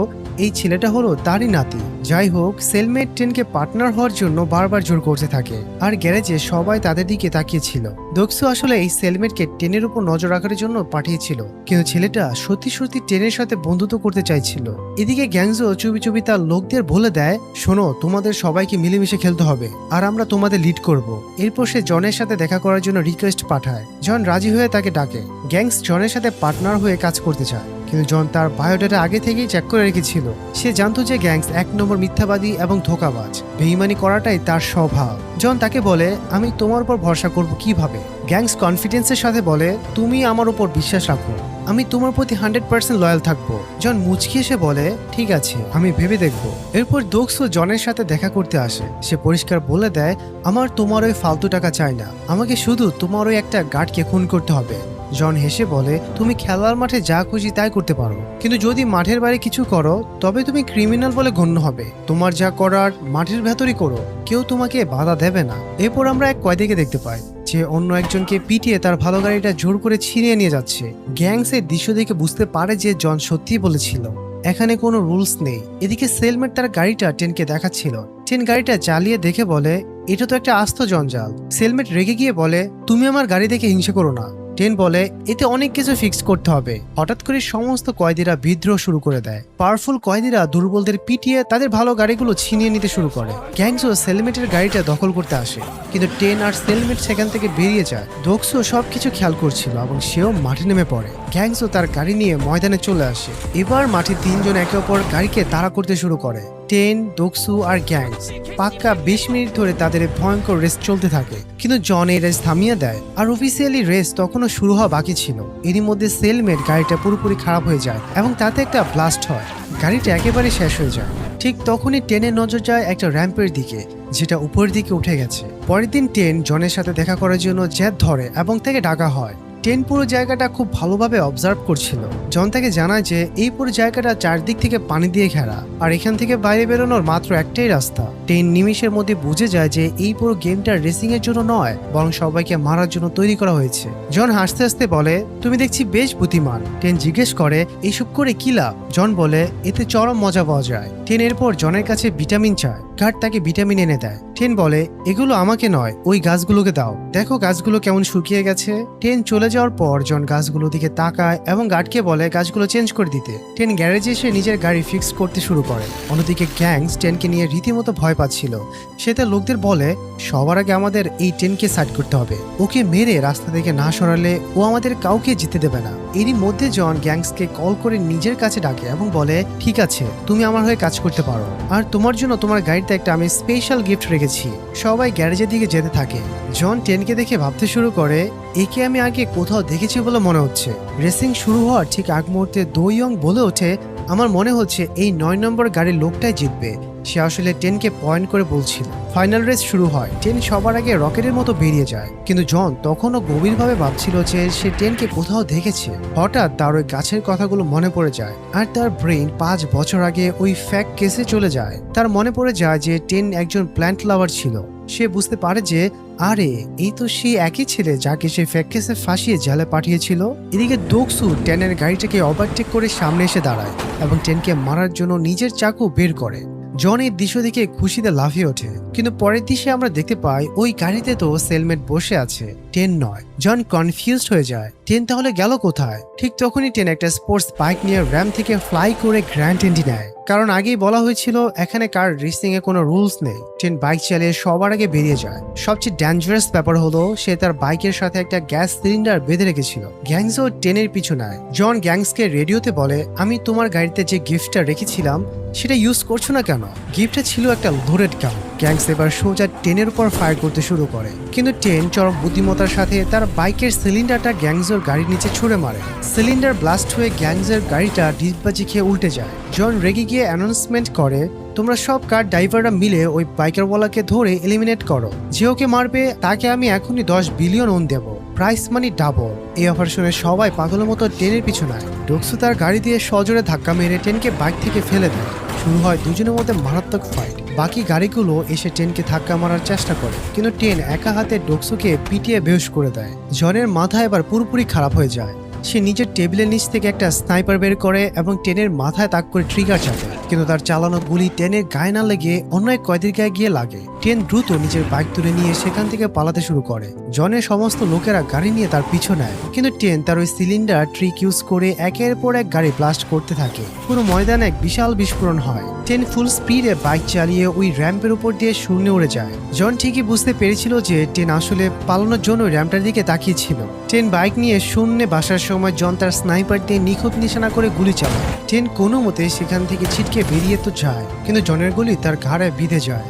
এই ছেলেটা হলো তারই নাতি। যাই হোক, সেলমেট টেনকে পার্টনার হওয়ার জন্য বারবার জোর করতে থাকে আর গ্যারেজে সবাই তাদের দিকে তাকিয়েছিল। দোক্সু আসলে এই সেলমেটকে টেনের উপর নজর রাখার জন্য পাঠিয়েছিল, কিন্তু ছেলেটা সত্যি সত্যি টেনের সাথে বন্ধুত্ব করতে চাইছিল। এদিকে গ্যাংজো চুপি চুপি তার লোকদের বলে দেয় শোনো, তোমাদের সবাইকে মিলেমিশে খেলতে হবে আর আমরা তোমাদের লিড করব। এরপর সে জনের সাথে দেখা করার জন্য রিকোয়েস্ট পাঠায়। জন রাজি হয়ে তাকে ডাকে। গ্যাংস জনের সাথে পার্টনার হয়ে কাজ করতে চায়, কিন্তু জন তার বায়োডাটা আগে থেকেই চেক করে রেখেছিল। সে জানতো যে গ্যাংস এক নম্বর মিথ্যাবাদী এবং ধোঁকাবাজ। বেঈমানি করাটাই তার স্বভাব। জন তাকে বলে আমি তোমার উপর ভরসা করব কিভাবে? গ্যাংস কনফিডেন্সের সাথে বলে তুমি আমার উপর বিশ্বাস রাখো, আমি তোমার প্রতি 100% লয়াল থাকবো। জন মুচকি এসে বলে ঠিক আছে, আমি ভেবে দেখবো। এরপর দোক্সু জনের সাথে দেখা করতে আসে। সে পরিষ্কার বলে দেয় আমার তোমার ওই ফালতু টাকা চাই না, আমাকে শুধু তোমার ওই একটা গার্ডকে খুন করতে হবে। জন হেসে বলে তুমি খেলার মাঠে যা খুশি তাই করতে পারো, কিন্তু যদি মাঠের বাইরে কিছু করো তবে তুমি ক্রিমিনাল বলে গণ্য হবে। তোমার যা করার মাঠের ভেতরই করো, কেউ তোমাকে বাধা দেবে না। এরপর আমরা এক কয়েদিকে দেখতে পাই যে অন্য একজনকে পিটিয়ে তার ভালো গাড়িটা জোর করে ছিনিয়ে নিয়ে যাচ্ছে। গ্যাংস এর দৃশ্য দেখে বুঝতে পারে যে জন সত্যিই বলেছিল এখানে কোনো রুলস নেই। এদিকে সেলমেট তার গাড়িটা টেনকে দেখাচ্ছিল। টেন গাড়িটা চালিয়ে দেখে বলে এটা তো একটা আস্ত জঞ্জাল। সেলমেট রেগে গিয়ে বলে তুমি আমার গাড়ি দেখে হিংসা করো না। টেন বলে এতে অনেক কিছু ফিক্স করতে হবে। হঠাৎ করে সমস্ত কয়েদিরা বিদ্রোহ শুরু করে দেয়। পাওয়ারফুল কয়েদিরা দুর্বলদের পিটিয়ে তাদের ভালো গাড়িগুলো ছিনিয়ে নিতে শুরু করে। গ্যাংসও সেলমেটের গাড়িটা দখল করতে আসে, কিন্তু টেন আর সেলমেট সেখান থেকে বেরিয়ে যায়। দোক্সু সবকিছু খেয়াল করছিল এবং সেও মাঠে নেমে পড়ে। গ্যাংসও তার গাড়ি নিয়ে ময়দানে চলে আসে। এবার মাঠে তিনজন একে অপর গাড়িকে তাড়া করতে শুরু করে। টেন, দোক্সু আর গ্যাংস পাক্কা 20 মিনিট ধরে তাদের ভয়ঙ্কর রেস চলতে থাকে, কিন্তু জন এই রেস থামিয়ে দেয়। আর অফিসিয়ালি রেস তখনও শুরু হওয়া বাকি ছিল। এরই মধ্যে সেলমেট গাড়িটা পুরোপুরি খারাপ হয়ে যায় এবং তাতে একটা ব্লাস্ট হয়। গাড়িটা একেবারে শেষ হয়ে যায়। ঠিক তখনই টেনের নজর যায় একটা র্যাম্পের দিকে, যেটা উপরের দিকে উঠে গেছে। পরের দিন টেন জনের সাথে দেখা করার জন্য জেদ ধরে এবং তাকে ডাকা হয়। টেন পুরো জায়গাটা খুব ভালোভাবে অবজার্ভ করছিল। জন তাকে জানায় যে এই পুরো জায়গাটা চারদিক থেকে পানি দিয়ে ঘেরা আর এখান থেকে বাইরে বেরোনোর মাত্র একটাই রাস্তা। টেন নিমিষের মধ্যে বুঝে যায় যে এই পুরো গেমটা রেসিং এর জন্য নয়, বরং সবাইকে মারার জন্য তৈরি করা হয়েছে। জন হাসতে হাসতে বলে তুমি দেখছি বেশ বুদ্ধিমান। টেন জিজ্ঞেস করে এইসব করে কি লাভ? জন বলে এতে চরম মজা পাওয়া যায়। টেন এরপর জনের কাছে ভিটামিন চায়। গার্ড তাকে ভিটামিন এনে দেয়। টেন বলে এগুলো আমাকে নয়, ওই গাছগুলোকে দাও, দেখো গাছগুলো কেমন শুকিয়ে গেছে। টেন চলে যাওয়ার পর জন গাছগুলোর দিকে তাকায় এবং গার্ডকে বলে গাছগুলো চেঞ্জ করে দিতে। টেন গ্যারেজে এসে নিজের গাড়ি ফিক্স করতে শুরু করে। অন্যদিকে গ্যাংস টেনকে নিয়ে রীতিমতো ভয় পাচ্ছিল। সে তার লোকদের বলে সবার আগে আমাদের এই টেনকে সাইড করতে হবে, ওকে মেরে রাস্তা থেকে না সরালে ও আমাদের কাউকে জিতে দেবে না। এরই মধ্যে জন গ্যাংসকে কল করে নিজের কাছে ডাকে এবং বলে ঠিক আছে, তুমি আমার হয়ে কাজ করতে পারো, আর তোমার জন্য তোমার গাড়িতে একটা আমি স্পেশাল গিফট রেখেছি। সবাই গ্যারেজের দিকে যেতে থাকে। জন টেনকে দেখে ভাবতে শুরু করে একে আমি আগে কোথাও দেখেছি বলে মনে হচ্ছে। রেসিং শুরু হওয়ার ঠিক আগ মুহূর্তে দোয়ং বলে ওঠে আমার মনে হচ্ছে এই 9 নম্বর গাড়ির লোকটাই জিতবে। সে আসলে টেনকে পয়েন্ট করে বলছিল। ফাইনাল রেস শুরু হয়। টেন সবার আগে রকেটের মতো বেরিয়ে যায়, কিন্তু জন তখনও গভীরভাবে ভাবছিল যে সে টেনকে কোথাও দেখেছে। হঠাৎ তার ওই গাছের কথাগুলো মনে পড়ে যায় আর তার ব্রেন 5 বছর আগে ওই ফ্যাক্ট কেসে চলে যায়। তার মনে পড়ে যায় যে টেন একজন প্ল্যান্ট লাভার ছিল। সে বুঝতে পারে যে আরে এই তো সেই একই ছেলে যাকে সে ফ্যাক্ট কেসে ফাঁসিয়ে জেলে পাঠিয়েছিল। এদিকে দোক্সু টেনের গাড়িটাকে ওভারটেক করে সামনে এসে দাঁড়ায় এবং টেনকে মারার জন্য নিজের চাকু বের করে। জন এই দৃশ্য দেখে খুশিতে লাফিয়ে ওঠে, কিন্তু পরের দৃশ্যে আমরা দেখতে পাই ওই গাড়িতে তো সেলমেট বসে আছে, টেন নয়। জন কনফিউজড হয়ে যায়, টেন তাহলে গেল কোথায়? ঠিক তখনই টেন একটা স্পোর্টস বাইক নিয়ে র্যাম থেকে ফ্লাই করে গ্র্যান্ড এন্ট্রি নেয়, কারণ আগেই বলা হয়েছিল এখানে কার রেসিং এ কোনো রুলস নেই। টেন বাইক চালিয়ে সবার আগে বেরিয়ে যায়। সবচেয়ে ডেঞ্জারাস ব্যাপার হলো সে তার বাইকের সাথে একটা গ্যাস সিলিন্ডার বেঁধে রেখেছিল। গ্যাংসও টেনের পিছু নেয়। জন গ্যাংসকে রেডিওতে বলে, আমি তোমার গাড়িতে যে গিফটটা রেখেছিলাম সেটা ইউজ করছো না কেন? গিফটটা ছিল একটা লোডেড গান। গ্যাংস এবার সোজা টেনের উপর ফায়ার করতে শুরু করে, কিন্তু টেন চরম বুদ্ধিমত্তার সাথে তার বাইকের সিলিন্ডারটা গ্যাংসের গাড়ির নিচে ছুঁড়ে মারে। সিলিন্ডার ব্লাস্ট হয়ে গ্যাংসের গাড়িটা ডিসবাজি খেয়ে উল্টে যায়। জন রেগে গিয়ে অ্যানাউন্সমেন্ট করে, তোমরা সব কার ড্রাইভাররা মিলে ওই বাইকারওয়ালাকে ধরে এলিমিনেট করো। যে ওকে মারবে তাকে আমি এখনই 10 বিলিয়ন ওন দেব, প্রাইস মানি ডাবল। এই অফার শুনে সবাই পাগলের মতো টেনের পিছু নেয়। ডক্সু তার গাড়ি দিয়ে সজোরে ধাক্কা মেরে টেনকে বাইক থেকে ফেলে দেয়। শুরু হয় দুজনের মধ্যে মারাত্মক ফাইট। বাকি গাড়িগুলো এসে টেনকে ধাক্কা মারার চেষ্টা করে, কিন্তু টেন একা হাতে ডক্সুকে পিটিয়ে বেহুশ করে দেয়। জনের মাথা এবার পুরোপুরি খারাপ হয়ে যায়। সে নিজের টেবিলের নিচ থেকে একটা স্নাইপার বের করে এবং টেনের মাথায় তাক করে ট্রিগার চাপে, কিন্তু তার চালানো গুলি টেনের গায়ে না লেগে অন্য এক কয়েদির গায়ে গিয়ে লাগে। টেন দ্রুত নিজের বাইক তুলে নিয়ে সেখান থেকে পালাতে শুরু করে। জনের সমস্ত লোকেরা গাড়ি নিয়ে তার পিছু নেয়, কিন্তু টেন তার ওই সিলিন্ডার ট্রিক ইউজ করে একের পর এক গাড়ি ব্লাস্ট করতে থাকে। পুরো ময়দানে এক বিশাল বিস্ফোরণ হয়। টেন ফুল স্পিডে বাইক চালিয়ে ওই র্যাম্পের উপর দিয়ে শূন্যে উড়ে যায়। জন ঠিকই বুঝতে পেরেছিল যে টেন আসলে পালানোর জন্য র্যাম্পটার দিকে তাকিয়েছিল। টেন বাইক নিয়ে শূন্যে বাসার সময় জন তার স্নাইপার দিয়ে নিখুঁত নিশানা করে গুলি চালায়। টেন কোনো মতে সেখান থেকে ছিটকে বেরিয়ে তো যায়, কিন্তু জনের গুলি তার ঘাড়ে বিঁধে যায়।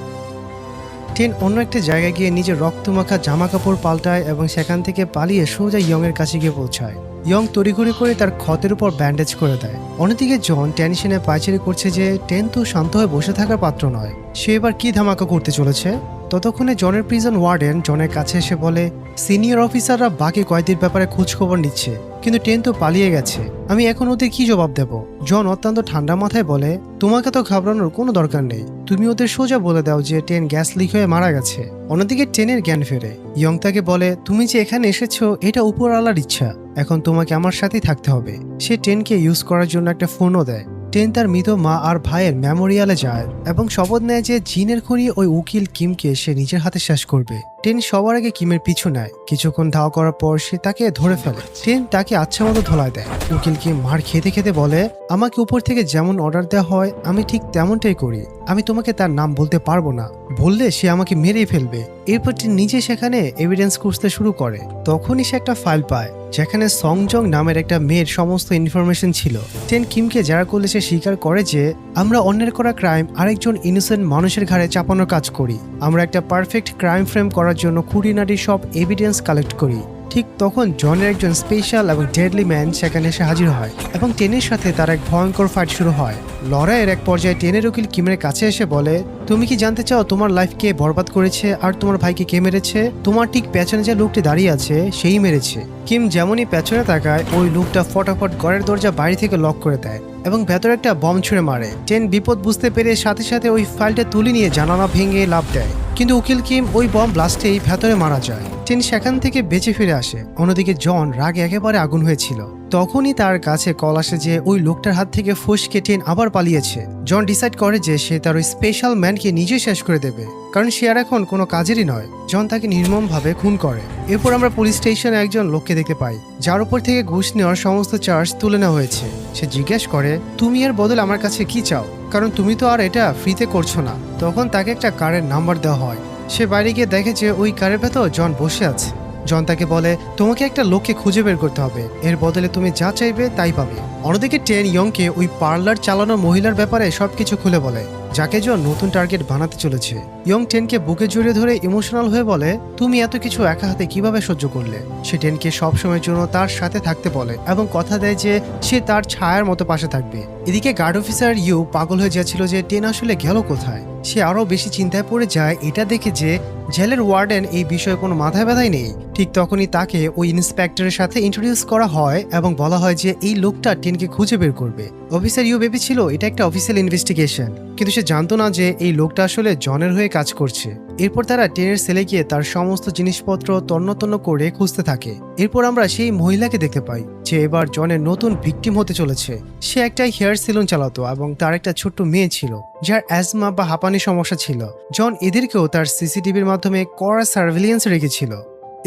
টেন অন্য একটা জায়গায় গিয়ে নিজের রক্তমাখা জামা কাপড় পাল্টায় এবং সেখান থেকে পালিয়ে সোজা ইয়ং এর কাছে গিয়ে পৌঁছায়। ইয়ং তড়িঘড়ি করে তার ক্ষতের উপর ব্যান্ডেজ করে দেয়। অন্যদিকে জন টেনশনে পায়চারি করছে যে টেন তো শান্ত হয়ে বসে থাকার পাত্র নয়, সে এবার কি ধামাকা করতে চলেছে। ততক্ষণে জনের প্রিজন ওয়ার্ডেন জনের কাছে এসে বলে, সিনিয়র অফিসাররা বাকি কয়েদির ব্যাপারে খোঁজ খবর নিচ্ছে, কিন্তু টেন তো পালিয়ে গেছে, আমি এখন ওদের কি জবাব দেব? জন অত্যন্ত ঠান্ডা মাথায় বলে, তোমাকে তো ঘাবড়ানোর কোনো দরকার নেই, তুমি ওদের সোজা বলে দাও যে টেন গ্যাস লিক হয়ে মারা গেছে। অন্যদিকে টেনের জ্ঞান ফেরে। ইয়ং তাকে বলে, তুমি যে এখানে এসেছো এটা উপরওয়ালার ইচ্ছা, এখন তোমাকে আমার সাথেই থাকতে হবে। সে টেনকে ইউজ করার জন্য একটা ফোনও দেয়। টেন তার মৃত মা আর ভাইয়ের মেমোরিয়ালে যায় এবং শপথ নেয় যে জিনের খনি ওই উকিল কিমকে সে নিজের হাতে শেষ করবে। টেন সবার আগে কিমের পিছু নেয়। কিছুক্ষণ ধাওয়া করার পর সে তাকে ধরে ফেলে। টেন তাকে আচ্ছা মতো ধোলায় দেয়। উকিল কিম মার খেতে খেতে বলে, আমাকে উপর থেকে যেমন অর্ডার দেওয়া হয় আমি ঠিক তেমনটাই করি, আমি তোমাকে তার নাম বলতে পারবো না, বললে সে আমাকে মেরেই ফেলবে। এরপর টেন নিজে সেখানে এভিডেন্স খুঁজতে শুরু করে। তখনই সে একটা ফাইল পায় যেখানে সংজং নামের একটা মেয়ের সমস্ত ইনফরমেশন ছিল। টেন কিমকে যারা করলে সে স্বীকার করে যে আমরা অন্যের করা ক্রাইম আরেকজন ইনোসেন্ট মানুষের ঘাড়ে চাপানোর কাজ করি। আমরা একটা পারফেক্ট ক্রাইম ফ্রেম করার জন্য খুঁটিনাটি সব এভিডেন্স কালেক্ট করি। ঠিক তখন জনের একজন স্পেশাল এবং ডেডলি ম্যান সেখানে এসে হাজির হয় এবং টেনের সাথে তার এক ভয়ঙ্কর ফাইট শুরু হয়। লড়াইয়ের এক পর্যায়ে টেনের উকিল কিমের কাছে এসে বলে, তুমি কি জানতে চাও তোমার লাইফ কে বরবাদ করেছে আর তোমার ভাইকে কে মেরেছে? তোমার ঠিক পেছনে যে লোকটি দাঁড়িয়ে আছে সেই মেরেছে। কিম যেমনই পেছনে তাকায় ওই লোকটা ফটাফট ঘরের দরজা বাইরে থেকে লক করে দেয় এবং ভেতরে একটা বম ছুঁড়ে মারে। টেন বিপদ বুঝতে পেরে সাথে সাথে ওই ফাইলটা তুলে নিয়ে জানালা ভেঙে লাফ দেয়, কিন্তু উকিল কিম ওই বম ব্লাস্টেই ভেতরে মারা যায়। টেন সেখান থেকে বেঁচে ফিরে আসে। অন্যদিকে জন রাগে একেবারে আগুন হয়েছিল। তখনই তার কাছে কল আসে যে ওই লোকটার হাত থেকে ফসকে টেন আবার পালিয়েছে। জন ডিসাইড করে যে সে তার ওই স্পেশাল ম্যানকে নিজে শেষ করে দেবে, কারণ সে আর এখন কোনো কাজেরই নয়। জন তাকে নির্মমভাবে খুন করে। এরপর আমরা পুলিশ স্টেশনে একজন লোককে দেখতে পাই যার উপর থেকে ঘুষ নেওয়ার সমস্ত চার্জ তুলে নেওয়া হয়েছে। সে জিজ্ঞেস করে, তুমি এর বদলে আমার কাছে কি চাও, কারণ তুমি তো আর এটা ফ্রিতে করছো না। তখন তাকে একটা কারের নাম্বার দেওয়া হয়। সে বাইরে গিয়ে দেখে যে ওই কারের ভেতর জন বসে আছে। জন তাকে বলে, তোমাকে একটা লোককে খুঁজে বের করতে হবে, এর বদলে তুমি যা চাইবে তাই পাবে। অন্যদিকে টেন ইয়ংকে ওই পার্লার চালানো মহিলার ব্যাপারে সবকিছু খুলে বলে, যাকে জন নতুন টার্গেট বানাতে চলেছে। ইয়ং টেনকে বুকে জড়িয়ে ধরে ইমোশনাল হয়ে বলে, তুমি এত কিছু একা হাতে কিভাবে সহ্য করলে? সে টেনকে সব সময়ের জন্য তার সাথে থাকতে বলে এবং কথা দেয় যে সে তার ছায়ার মতো পাশে থাকবে। এদিকে গার্ড অফিসার ইউ পাগল হয়ে যাচ্ছিল যে টেন আসলে গেল কোথায়। সে আরো বেশি চিন্তায় পড়ে যায় এটা দেখে যে জেলের ওয়ার্ডেন এই বিষয়ে কোনো মাথায় ব্যথাই নেই। ঠিক তখনই তাকে ওই ইন্সপেক্টরের সাথে ইন্ট্রোডিউস করা হয় এবং বলা হয় যে এই লোকটা টেনকে খুঁজে বের করবে। অফিসার ইউ ভেবেছিল এটা একটা অফিসিয়াল ইনভেস্টিগেশন, কিন্তু সে জানতো না যে এই লোকটা আসলে জনের হয়ে কাজ করছে। এরপর তারা টেনের সেলে গিয়ে তার সমস্ত জিনিসপত্র তন্ন করে খুঁজতে থাকে। এরপর আমরা সেই মহিলাকে দেখতে পাই যে এবার জনের নতুন ভিকটিম হতে চলেছে। সে একটা হেয়ার সেলুন চালাতো এবং তার একটা ছোট্ট মেয়ে ছিল যার অ্যাজমা বা হাঁপানি সমস্যা ছিল। জন এদেরকেও তার সিসিটিভির মাধ্যমে কড়া সার্ভেলিয়েন্স রেখেছিল।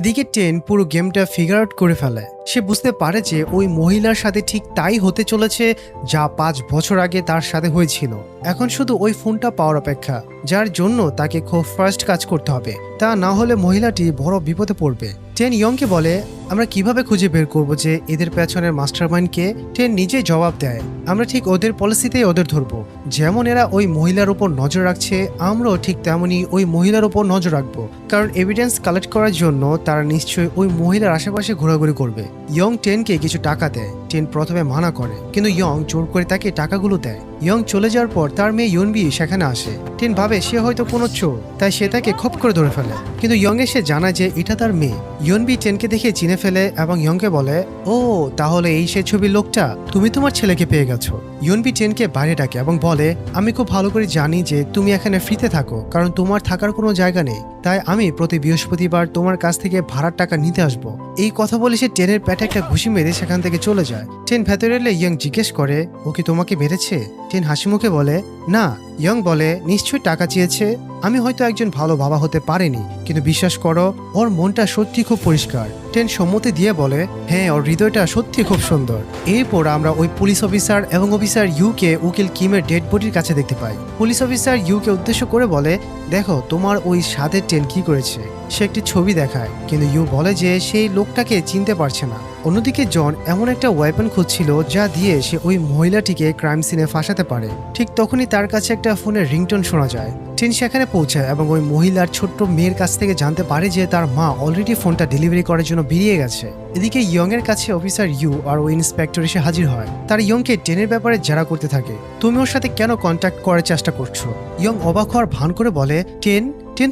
এদিকে টেন পুরো গেমটা ফিগার আউট করে ফেলে। সে বুঝতে পারে যে ওই মহিলার সাথে ঠিক তাই হতে চলেছে যা 5 বছর আগে তার সাথে হয়েছিল। এখন শুধু ওই ফোনটা পাওয়ার অপেক্ষা, যার জন্য তাকে খুব ফার্স্ট কাজ করতে হবে, তা না হলে মহিলাটি বড় বিপদে পড়বে। টেন ইয়ংকে বলে, আমরা কিভাবে খুঁজে বের করব যে এদের পেছনের মাস্টারমাইন্ডকে? টেন নিজেই জবাব দেয়, আমরা ঠিক ওদের পলিসিতেই ওদের ধরবো। যেমন এরা ওই মহিলার উপর নজর রাখছে, আমরাও ঠিক তেমনই ওই মহিলার উপর নজর রাখবো, কারণ এভিডেন্স কালেক্ট করার জন্য তারা নিশ্চয়ই ওই মহিলার আশেপাশে ঘোরাঘুরি করবে। ইয়ং টেনকে কিছু টাকা দেয়। টেন প্রথমে মানা করে, কিন্তু ইয়ং জোর করে তাকে টাকাগুলো দেয়। ইয়ং চলে যাওয়ার পর তার মেয়ে ইয়নবি সেখানে আসে। টেন ভাবে সে হয়তো কোনো চোর, তাই সে তাকে খপ করে ধরে ফেলে, কিন্তু ইয়ং এ সে জানায় যে এটা তার মেয়ে। ইয়নবি টেনকে দেখে চিনে ফেলে এবং ইয়ংকে বলে, ও তাহলে এই সে ছবির লোকটা, তুমি তোমার ছেলেকে পেয়ে গেছো। ইয়নবি টেনকে বাইরে ডাকে এবং বলে, আমি খুব ভালো করে জানি যে তুমি এখানে ফ্রিতে থাকো, কারণ তোমার থাকার কোনো জায়গা নেই, তাই আমি প্রতি বৃহস্পতিবার তোমার কাছ থেকে ভাড়ার টাকা নিতে আসবো। এই কথা বলে সে টেনের পেটে একটা ঘুষি মেরে সেখান থেকে চলে যায়। টেন ভেতরে এলে ইয়ং জিজ্ঞেস করে, ও কি তোমাকে মেরেছে? টেন হাসি মুখে বলে, না। ইয়ং বলে, নিশ্চয়ই টাকা চেয়েছে। আমি হয়তো একজন ভালো বাবা হতে পারিনি, কিন্তু বিশ্বাস করো ওর মনটা সত্যি খুব পরিষ্কার। টেন সম্মতি দিয়ে বলে, হ্যাঁ, ওর হৃদয়টা সত্যি খুব সুন্দর। এরপর আমরা ওই পুলিশ অফিসার এবং অফিসার ইউকে উকিল কিমের ডেড বডির কাছে দেখতে পাই। পুলিশ অফিসার ইউকে উদ্দেশ্য করে বলে, দেখো তোমার ওই সাধের টেন কি করেছে। সে একটি ছবি দেখায়, কিন্তু ইউ বলে যে সেই লোকটাকে চিনতে পারছে না। অন্যদিকে জন এমন একটা ওয়েপন খুঁজছিল যা দিয়ে সে ওই মহিলাটিকে ক্রাইম সিনে ফাঁসাতে পারে। ঠিক তখনই তার কাছে একটা ফোনের রিংটোন শোনা যায়। টেন সেখানে পৌঁছায় এবং ওই মহিলার ছোট্ট মেয়ের কাছ থেকে জানতে পারে যে তার মা অলরেডি ফোনটা ডেলিভারি করার জন্য বেরিয়ে গেছে। এদিকে ইয়ং এর কাছে অফিসার ইউ আর ওই ইন্সপেক্টর এসে হাজির হয়। তার ইয়ংকে টেনের ব্যাপারে জেরা করতে থাকে। তুমি ওর সাথে কেন কন্ট্যাক্ট করার চেষ্টা করছো? ইয়ং অবাক হওয়ার ভান করে বলে, টেন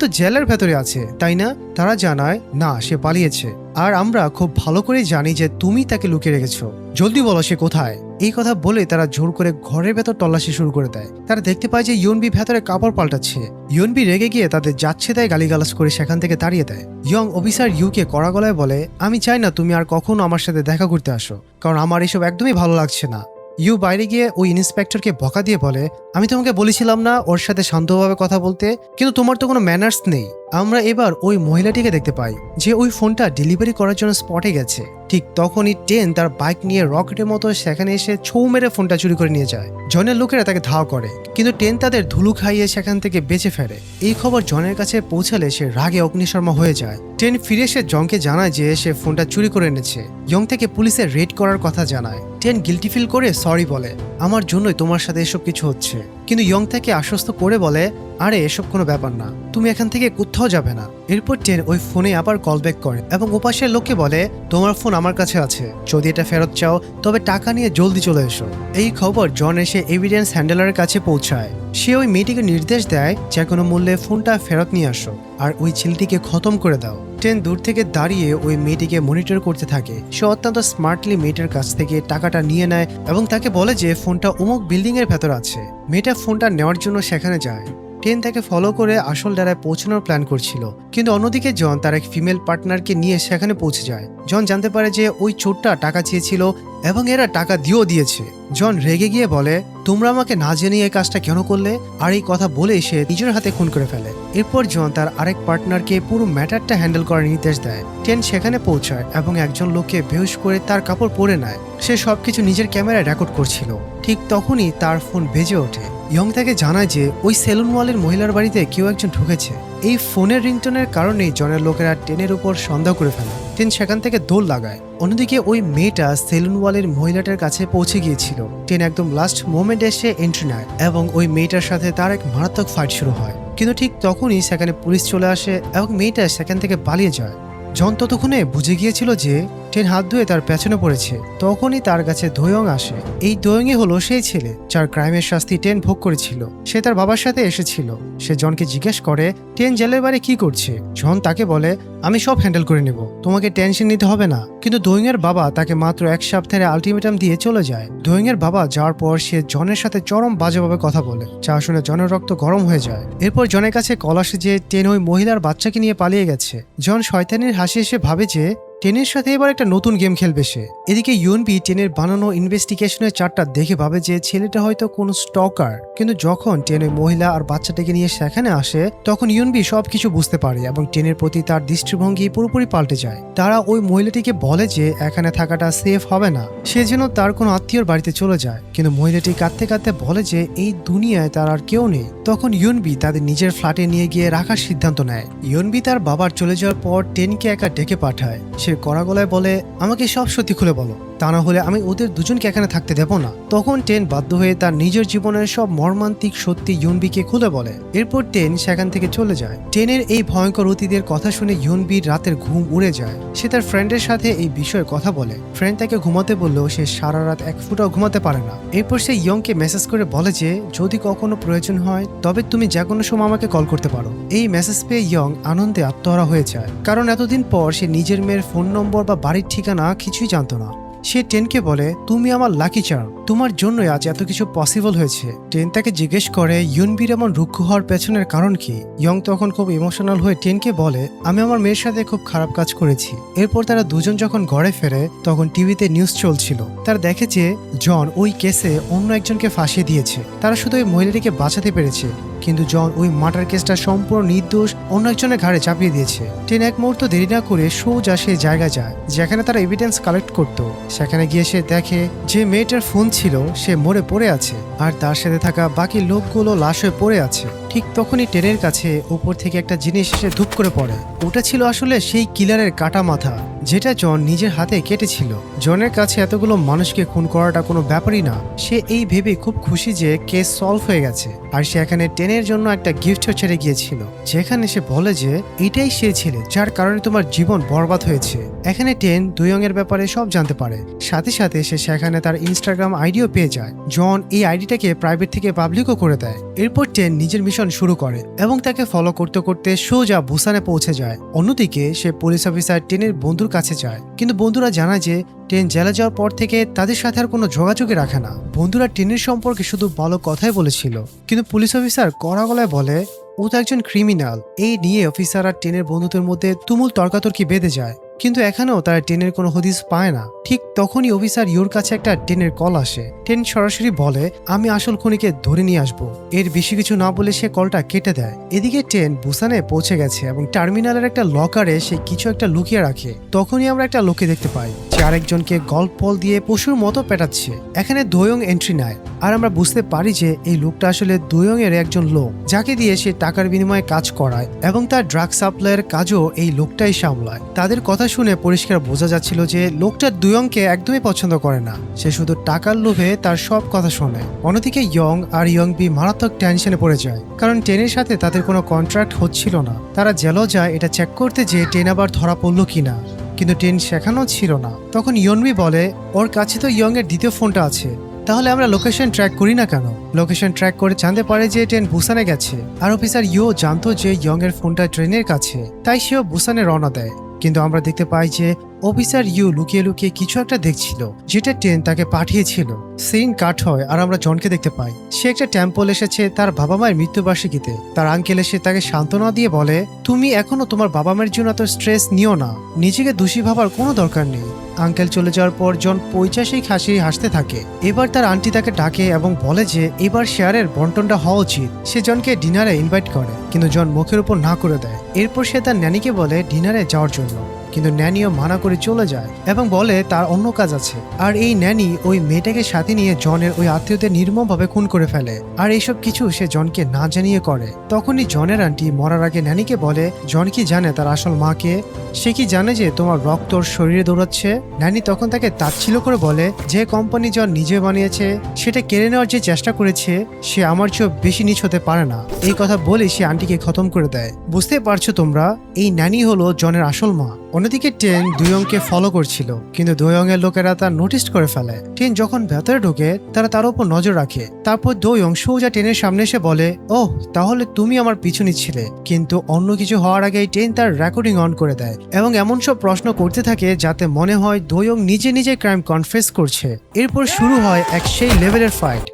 তো জেলের ভেতরে আছে, তাই না? তারা জানায়, না, সে পালিয়েছে, আর আমরা খুব ভালো করে জানি যে তুমি তাকে লুকিয়ে রেখেছো। জলদি বলো সে কোথায়। এই কথা বলে তারা জোর করে ঘরের ভেতর তল্লাশি শুরু করে দেয়। তারা দেখতে পায় যে ইয়নবি ভেতরে কাপড় পাল্টাচ্ছে। ইয়নবি রেগে গিয়ে তাদের যাচ্ছে তাই গালিগালাজ করে সেখান থেকে তাড়িয়ে দেয়। ইয়ং অফিসার ইউকে কড়া গলায় বলে, আমি চাই না তুমি আর কখনো আমার সাথে দেখা করতে আসো, কারণ আমার এসব একদমই ভালো লাগছে না। ইউ বাইরে গিয়ে ওই ইন্সপেক্টরকে বকা দিয়ে বলে, আমি তোমাকে বলেছিলাম না ওর সাথে শান্তভাবে কথা বলতে, কিন্তু তোমার তো কোনো ম্যানার্স নেই। আমরা এবার ওই মহিলাটিকে দেখতে পাই যে ওই ফোনটা ডেলিভারি করার জন্য স্পটে গেছে। ঠিক তখনই টেন তার বাইক নিয়ে রকেটের মতো সেখানে এসে ছৌ মেরে ফোনটা চুরি করে নিয়ে যায়। জনের লোকেরা তাকে ধাওয়া করে, কিন্তু টেন তাদের ধুলু খাইয়ে সেখান থেকে বেঁচে ফেরে। এই খবর জনের কাছে পৌঁছালে সে রাগে অগ্নিশর্মা হয়ে যায়। টেন ফিরে এসে জংকে জানায় যে সে ফোনটা চুরি করে এনেছে। ইয়ং থেকে পুলিশের রেড করার কথা জানায়। টেন গিল্টি ফিল করে সরি বলে, আমার জন্যই তোমার সাথে এসব কিছু হচ্ছে, কিন্তু ইয়ং তাকে আশ্বস্ত করে বলে, আরে এসব কোনো ব্যাপার না, তুমি এখান থেকে কোথাও যাবে না। এরপর টেন ওই ফোনে আবার কল ব্যাক করে এবং ওপাশের লোককে বলে, তোমার ফোন আমার কাছে আছে, যদি এটা ফেরত চাও তবে টাকা নিয়ে জলদি চলে এসো। এই খবর জন এসে এভিডেন্স হ্যান্ডেলারের কাছে পৌঁছায়। সে ওই মেয়েটিকে নির্দেশ দেয় যে কোনো মূল্যে ফোনটা ফেরত নিয়ে আসো আর ওই ছেলেটিকে খতম করে দাও। টেন দূর থেকে দাঁড়িয়ে ওই মেয়েটিকে মনিটর করতে থাকে। সে অত্যন্ত স্মার্টলি মেয়েটার কাছ থেকে টাকাটা নিয়ে নেয় এবং তাকে বলে যে ফোনটা অমুক বিল্ডিং এর ভেতর আছে। মেয়েটা ফোনটা নেওয়ার জন্য সেখানে যায়। টেন তাকে ফলো করে আসল ডেরায় পৌঁছানোর প্ল্যান করছিল, কিন্তু অন্যদিকে জন তার এক ফিমেল পার্টনারকে নিয়ে সেখানে পৌঁছে যায়। জন জানতে পারে যে ওই চোরটা টাকা চেয়েছিল এবং এরা টাকা দিয়েছে। জন রেগে গিয়ে বলে, তোমরা আমাকে না জানিয়ে এই কাজটা কেন করলে? আর এই কথা বলে সে নিজের হাতে খুন করে ফেলে। এরপর জন তার আরেক পার্টনারকে পুরো ম্যাটারটা হ্যান্ডেল করার নির্দেশ দেয়। টেন সেখানে পৌঁছায় এবং একজন লোককে বেহুশ করে তার কাপড় পরে নেয়। সে সবকিছু নিজের ক্যামেরায় রেকর্ড করছিল। ঠিক তখনই তার ফোন বেজে ওঠে। ইয়ং তাকে জানায় যে ওই সেলুন ওয়ালের মহিলার বাড়িতে কেউ একজন ঢুকেছে। এই ফোনের রিংটোনের কারণেই জনের লোকেরা টেনের উপর সন্দেহ করে ফেলে। টেন সেখান থেকে দৌড় লাগায়। অন্যদিকে ওই মেয়েটা সেলুন ওয়ালের মহিলাটার কাছে পৌঁছে গিয়েছিল। টেন একদম লাস্ট মোমেন্ট এসে এন্ট্রি নেয় এবং ওই মেয়েটার সাথে তার এক মারাত্মক ফাইট শুরু হয়। কিন্তু ঠিক তখনই সেখানে পুলিশ চলে আসে এবং মেয়েটা সেখান থেকে পালিয়ে যায়। জন ততক্ষণে বুঝে গিয়েছিল যে টেন হাত ধুয়ে তার পেছনে পড়েছে। তখনই তার কাছে দোয়ং আসে। এই দোয়ংই হলো সেই ছেলে যার ক্রাইমের শাস্তি টেন ভোগ করেছিল। সে তার বাবার সাথে এসেছিল। সে জনকে জিজ্ঞেস করে টেন জেলের বাইরে কি করছে। জন তাকে বলে আমি সব হ্যান্ডেল করে নেব, তোমাকে টেনশন নিতে হবে না। কিন্তু দোয়ং এর বাবা তাকে মাত্র এক সপ্তাহের আলটিমেটাম দিয়ে চলে যায়। দোয়ং এর বাবা যাওয়ার পর সে জনের সাথে চরম বাজেভাবে কথা বলে, যা শুনে জনের রক্ত গরম হয়ে যায়। এরপর জনের কাছে কল আসে যে টেন ওই মহিলার বাচ্চাকে নিয়ে পালিয়ে গেছে। জন শয়তানির হাসি এসে ভাবে যে টেনের সাথে এবার একটা নতুন গেম খেলবে সে। এদিকে ইউনবি টেনের বানানো ইনভেস্টিগেশনের চার্টটা দেখে ভাবে যে ছেলেটা হয়তো কোনো স্টকার। কিন্তু যখন টেন ওই মহিলা আর বাচ্চাটাকে নিয়ে সেখানে আসে তখন ইউনবি সবকিছু বুঝতে পারে এবং টেনের প্রতি তার দৃষ্টিভঙ্গি পুরোপুরি পাল্টে যায়। তারা ওই মহিলাটিকে বলে যে এখানে থাকাটা সেফ হবে না, সে যেন তার কোনো আত্মীয়র বাড়িতে চলে যায়। কিন্তু মহিলাটি কাঁদতে কাঁদতে বলে যে এই দুনিয়ায় তার আর কেউ নেই। তখন ইউনবি তাদের নিজের ফ্ল্যাটে নিয়ে গিয়ে রাখার সিদ্ধান্ত নেয়। ইউনবি তার বাবার চলে যাওয়ার পর টেনকে একা ডেকে পাঠায়। সে কড়া গলায় বলে আমাকে সব সত্যি খুলে বলো, তা না হলে আমি ওদের দুজনকে এখানে থাকতে দেব না। তখন টেন বাধ্য হয়ে তার নিজের জীবনের সব মর্মান্তিক সত্যি ইউনবিকে খুলে বলে। এরপর টেন সেখান থেকে চলে যায়। টেনের এই ভয়ঙ্কর অতীতের কথা শুনে ইউনবির রাতের ঘুম উড়ে যায়। সে তার ফ্রেন্ডের সাথে এই বিষয়ে কথা বলে। ফ্রেন্ড তাকে ঘুমাতে বললেও সে সারা রাত এক ফুটাও ঘুমাতে পারে না। এরপর সে ইয়ংকে মেসেজ করে বলে যে যদি কখনো প্রয়োজন হয় তবে তুমি যে কোনো সময় আমাকে কল করতে পারো। এই মেসেজ পেয়ে ইয়ং আনন্দে আত্মহারা হয়ে যায়, কারণ এতদিন পর সে নিজের মেয়ের ফোন নম্বর বা বাড়ির ঠিকানা কিছুই জানতো না। সে টেনকে বলে তুমি আমার লাকি চার্ম, তোমার জন্যই আজ এত কিছু পসিবল হয়েছে। টেন তাকে জিজ্ঞেস করে ইউনবির এমন রুক্ষ হওয়ার পেছনের কারণ কি। ইয়ং তখন খুব ইমোশনাল হয়ে টেনকে বলে আমি আমার মেয়ের সাথে খুব খারাপ কাজ করেছি। এরপর তারা দুজন যখন ঘরে ফেরে তখন টিভিতে নিউজ চলছিল। তারা দেখে যে জন ওই কেসে অন্য একজনকে ফাঁসিয়ে দিয়েছে। তারা শুধু ওই মহিলাটিকে বাঁচাতে পেরেছে, কিন্তু জন ওই মার্ডার কেসটা সম্পূর্ণ নির্দোষ অন্য একজনের ঘাড়ে চাপিয়ে দিয়েছে। টেন এক মুহূর্ত দেরি না করে সোজা সেই জায়গায় যায় যেখানে তারা এভিডেন্স কালেক্ট করত। সেখানে গিয়ে সে দেখে যে মেয়েটার ফোন ছিল সে মরে পড়ে আছে, আর তার সাথে থাকা বাকি লোকগুলো লাশ হয়ে পড়ে আছে। ঠিক তখনই টেনের কাছে উপর থেকে একটা জিনিস এসে ধূপ করে পড়ে। ওটা ছিল আসলে সেই কিলারের কাটা মাথা, যেটা জন নিজের হাতে কেটেছিল। জনের কাছে এতগুলো মানুষকে খুন করাটা কোনো ব্যাপারই না। সে এই ভেবে খুব খুশি যে কেস সলভ হয়ে গেছে, আর সে এখানে টেনের জন্য একটা গিফটও ছেড়ে গিয়েছিল, যেখানে সে বলে যে এটাই সে ছেলে যার কারণে তোমার জীবন বরবাদ হয়েছে। এখানে টেন দুয়ং এর ব্যাপারে সব জানতে পারে। সাথে সাথে সে সেখানে তার ইনস্টাগ্রাম আইডিও পেয়ে যায়। জন এই আইডিটাকে প্রাইভেট থেকে পাবলিকও করে দেয়। এরপর টেন নিজের মিশন শুরু করে এবং তাকে ফলো করতে করতে সোজা বুসানে পৌঁছে যায়। অন্যদিকে সে পুলিশ অফিসার টেনের বন্ধুর কাছে যায়, কিন্তু বন্ধুরা জানায় যে টেন জেলে যাওয়ার পর থেকে তাদের সাথে আর কোনো যোগাযোগই রাখে না। বন্ধুরা টেনের সম্পর্কে শুধু ভালো কথাই বলেছিল, কিন্তু পুলিশ অফিসার কড়া গলায় বলে ও তো একজন ক্রিমিনাল। এই নিয়ে অফিসার আর টেনের বন্ধুদের মধ্যে তুমুল তর্কাতর্কি বেঁধে যায়, কিন্তু এখানেও তারা টেনের কোনো হদিস পায় না। ঠিক তখনই অফিসার ইউর কাছে একটা টেনের কল আসে। টেন সরাসরি বলে আমি আসল খুনিকে ধরে নিয়ে আসবো। এর বেশি কিছু না বলে সে কলটা কেটে দেয়। এদিকে টেন বুসানে পৌঁছে গেছে এবং টার্মিনালের একটা লকারে সে কিছু একটা লুকিয়ে রাখে। তখনই আমরা একটা লোককে দেখতে পাই যে আরেকজনকে গল্প বল দিয়ে পশুর মতো পেটাচ্ছে। এখানে দোয়ং এন্ট্রি নেয়, আর আমরা বুঝতে পারি যে এই লোকটা আসলে দোয়ং এর একজন লোক, যাকে দিয়ে সে টাকার বিনিময়ে কাজ করায় এবং তার ড্রাগ সাপ্লাইয়ের কাজও এই লোকটাই সামলায়। তাদের কথা শুনে পরিষ্কার বোঝা যাচ্ছিল যে লোকটা দুয়ংকে একদমই পছন্দ করে না, সে শুধু টাকার লোভে তার সব কথা শোনে। অন্যদিকে ইয়ং আর ইয়ংবি মারাত্মক টেনশনে পড়ে যায়, কারণ টেনের সাথে তাদের কোনো কন্ট্রাক্ট হচ্ছিল না। তারা জেলও যায় এটা চেক করতে যে টেন আবার ধরা পড়লো কিনা, কিন্তু টেন সেখানেও ছিল না। তখন ইয়নবি বলে ওর কাছে তো ইয়ং এর দ্বিতীয় ফোনটা আছে, তাহলে আমরা লোকেশন ট্র্যাক করি না কেন। লোকেশন ট্র্যাক করে জানতে পারে যে ট্রেন বুসানে গেছে, আর অফিসার ইও জানতো যে ইয়ং এর ফোনটা ট্রেনের কাছে, তাই সেও বুসানে রওনা দেয়। কিন্তু আমরা দেখতে পাই যে অফিসার ইউ লুকিয়ে লুকিয়ে কিছু একটা দেখছিল, যেটা ট্রেন তাকে পাঠিয়েছিল। সিন কাট হয় আর আমরা জনকে দেখতে পাই সে একটা টেম্পল এসেছে তার বাবা মায়ের মৃত্যুবার্ষিকীতে। তার আঙ্কেল এসে তাকে সান্ত্বনা দিয়ে বলে তুমি এখনো তোমার বাবা মায়ের জন্য এত স্ট্রেস নিও না, নিজেকে দোষী ভাবার কোনো দরকার নেই। আঙ্কেল চলে যাওয়ার পর জন পৈচাসিক হাসি হাসতে থাকে। এবার তার আন্টি তাকে ডাকে এবং বলে যে এবার শেয়ারের বন্টনটা হওয়া উচিত। সে জনকে ডিনারে ইনভাইট করে, কিন্তু জন মুখের উপর না করে দেয়। এরপর সে তার ন্যানিকে বলে ডিনারে যাওয়ার জন্য, কিন্তু ন্যানিও মানা করে চলে যায় এবং বলে তার অন্য কাজ আছে। আর এই ন্যানি ওই মেয়েটাকে সাথে নিয়ে জনের ওই আত্মীয়দের নির্মমভাবে খুন করে ফেলে, আর এইসব কিছু সে জনকে না জানিয়ে করে। তখনই জনের আন্টি মরার আগে ন্যানিকে বলে জন কি জানে তার আসল মাকে? সে কি জানে যে তোমার রক্ত ওর শরীরে দৌড়াচ্ছে? ন্যানি তখন তাকে তাচ্ছিল্য করে বলে যে কোম্পানি জন নিজে বানিয়েছে সেটা কেড়ে নেওয়ার যে চেষ্টা করেছে সে আমার চেয়েও বেশি নিচ হতে পারে না। এই কথা বলে সে আন্টিকে খতম করে দেয়। বুঝতে পারছো তোমরা, এই ন্যানি হলো জনের আসল মা। অন্যদিকে টেন দুয়ংকে ফলো করছিল, কিন্তু দুয়ংয়ের লোকেরা তা নোটিস করে ফেলে। টেন যখন ভেতরে ঢোকে তারা তার উপর নজর রাখে। তারপর দুয়ং সোজা টেনের সামনে এসে বলে, ওহ তাহলে তুমি আমার পিছু নিচ্ছিলে। কিন্তু অন্য কিছু হওয়ার আগেই টেন তার রেকর্ডিং অন করে দেয় এবং এমন সব প্রশ্ন করতে থাকে যাতে মনে হয় দুয়ং নিজে নিজে ক্রাইম কনফেস করছে। এরপর শুরু হয় এক সেই লেভেলের ফাইট।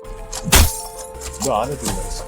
너 안에 들어가 있어.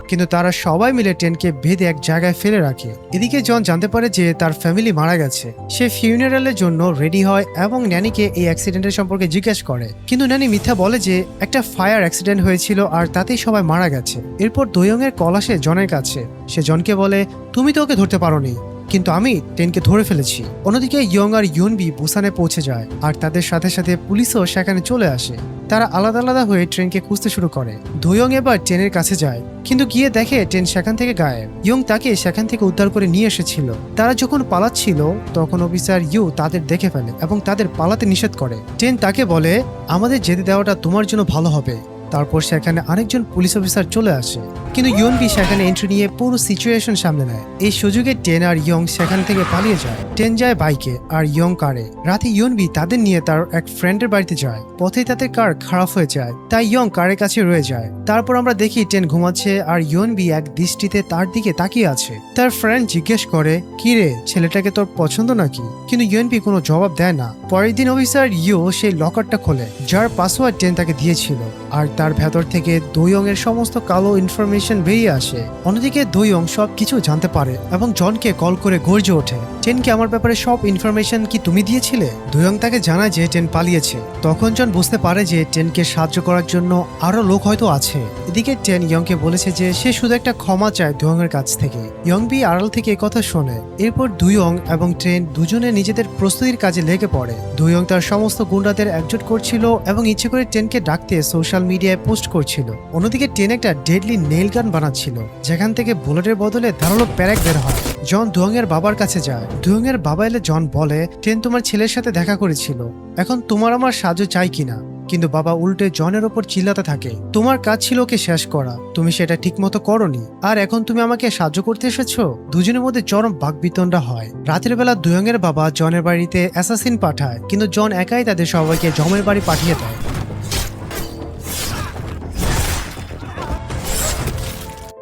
কিন্তু তারা সবাই মিলে টেনকে বেঁধে এক জায়গায় ফেলে রাখে। এদিকে জন জানতে পারে যে তার ফ্যামিলি মারা গেছে। সে ফিউনারালের জন্য রেডি হয় এবং ন্যানিকে এই অ্যাক্সিডেন্টের সম্পর্কে জিজ্ঞেস করে, কিন্তু ন্যানি মিথ্যা বলে যে একটা ফায়ার অ্যাক্সিডেন্ট হয়েছিল আর তাতেই সবাই মারা গেছে। এরপর দুয়ংয়ের কল আসে জনের কাছে। সে জনকে বলে, তুমি তো ওকে ধরতে পারোনি, কিন্তু আমি টেনকে ধরে ফেলেছি। অন্যদিকে ইয়ং আর ইয়নবি বুসানে পৌঁছে যায় আর তাদের সাথে সাথে পুলিশও সেখানে চলে আসে। তারা আলাদা আলাদা হয়ে ট্রেনকে খুঁজতে শুরু করে। দুয়ং এবার ট্রেনের কাছে যায়, কিন্তু গিয়ে দেখে ট্রেন সেখান থেকে গায়েব। ইয়ং তাকে সেখান থেকে উদ্ধার করে নিয়ে এসেছিল। তারা যখন পালাচ্ছিল তখন অফিসার ইউ তাদের দেখে ফেলে এবং তাদের পালাতে নিষেধ করে। ট্রেন তাকে বলে, আমাদের যেতে দেওয়াটা তোমার জন্য ভালো হবে। তারপর সেখানে আরেকজন পুলিশ অফিসার চলে আসে, কিন্তু ইয়নবি সেখানে এন্ট্রি নিয়ে পুরো সিচুয়েশন সামলে নেয়। এই সুযোগে টেন আর ইয়ং সেখান থেকে পালিয়ে যায়। টেন যায় বাইকে আর ইয়ং কারে। রাতে ইয়নবি তাদের নিয়ে তার এক ফ্রেন্ডের বাড়িতে যায়। পথেই তাদের কার খারাপ হয়ে যায়, তাই ইয়ং কারের কাছে রয়ে যায়। তারপর আমরা দেখি টেন ঘুমাচ্ছে আর ইয়নবি এক দৃষ্টিতে তার দিকে তাকিয়ে আছে। তার ফ্রেন্ড জিজ্ঞেস করে, কি রে, ছেলেটাকে তোর পছন্দ নাকি? কিন্তু ইয়নবি কোনো জবাব দেয় না। পরের দিন অফিসার ইউ সেই লকারটা খোলে যার পাসওয়ার্ড টেন তাকে দিয়েছিল, আর তার ভেতর থেকে দুয়ং এর সমস্ত কালো ইনফরমেশন বেরিয়ে আসে। অন্যদিকে দুয়ং সবকিছু জানতে পারে এবং জনকে কল করে গর্জে ওঠে, টেনকে আমার ব্যাপারে সব ইনফরমেশন কি তুমি দিয়েছিলে? দুয়ং তাকে জানায় যে টেন পালিয়েছে। তখন জন বুঝতে পারে যে টেনকে সাহায্য করার জন্য আরো লোক হয়তো আছে। এদিকে টেন ইয়ংকে বলেছে যে সে শুধু একটা ক্ষমা চায় দুয়ং এর কাছ থেকে। ইয়ংবি আড়াল থেকে কথা শোনে। এরপর দুয়ং এবং ট্রেন দুজনে নিজেদের প্রস্তুতির কাজে লেগে পড়ে। দুয়ং তার সমস্ত গুন্ডাদের একজোট করছিল এবং ইচ্ছে করে টেনকে ডাকতে সোশ্যাল মিডিয়ায় পোস্ট করছিল। অন্যদিকে টেন একটা ডেডলি নেইল গান বানাচ্ছিল যেখান থেকে বুলেটের বদলে ধারালো প্যারেক বের হয়। জন দুয়ং এর বাবার কাছে যায়। দুয়ং এর বাবা এলে জন বলে, টেন তোমার ছেলের সাথে দেখা করেছিল, এখন তোমার আমার সাহায্য চাই কিনা? কিন্তু বাবা উল্টে জনের ওপর চিল্লাতে থাকে, তোমার কাজ ছিল ওকে শেষ করা, তুমি সেটা ঠিকমতো করনি, আর এখন তুমি আমাকে সাহায্য করতে এসেছো। দুজনের মধ্যে চরম বাকবিতণ্ডা হয়। রাতের বেলা দুয়ং এর বাবা জনের বাড়িতে অ্যাসাসিন পাঠায়, কিন্তু জন একাই তাদের সবাইকে জমের বাড়ি পাঠিয়ে দেয়।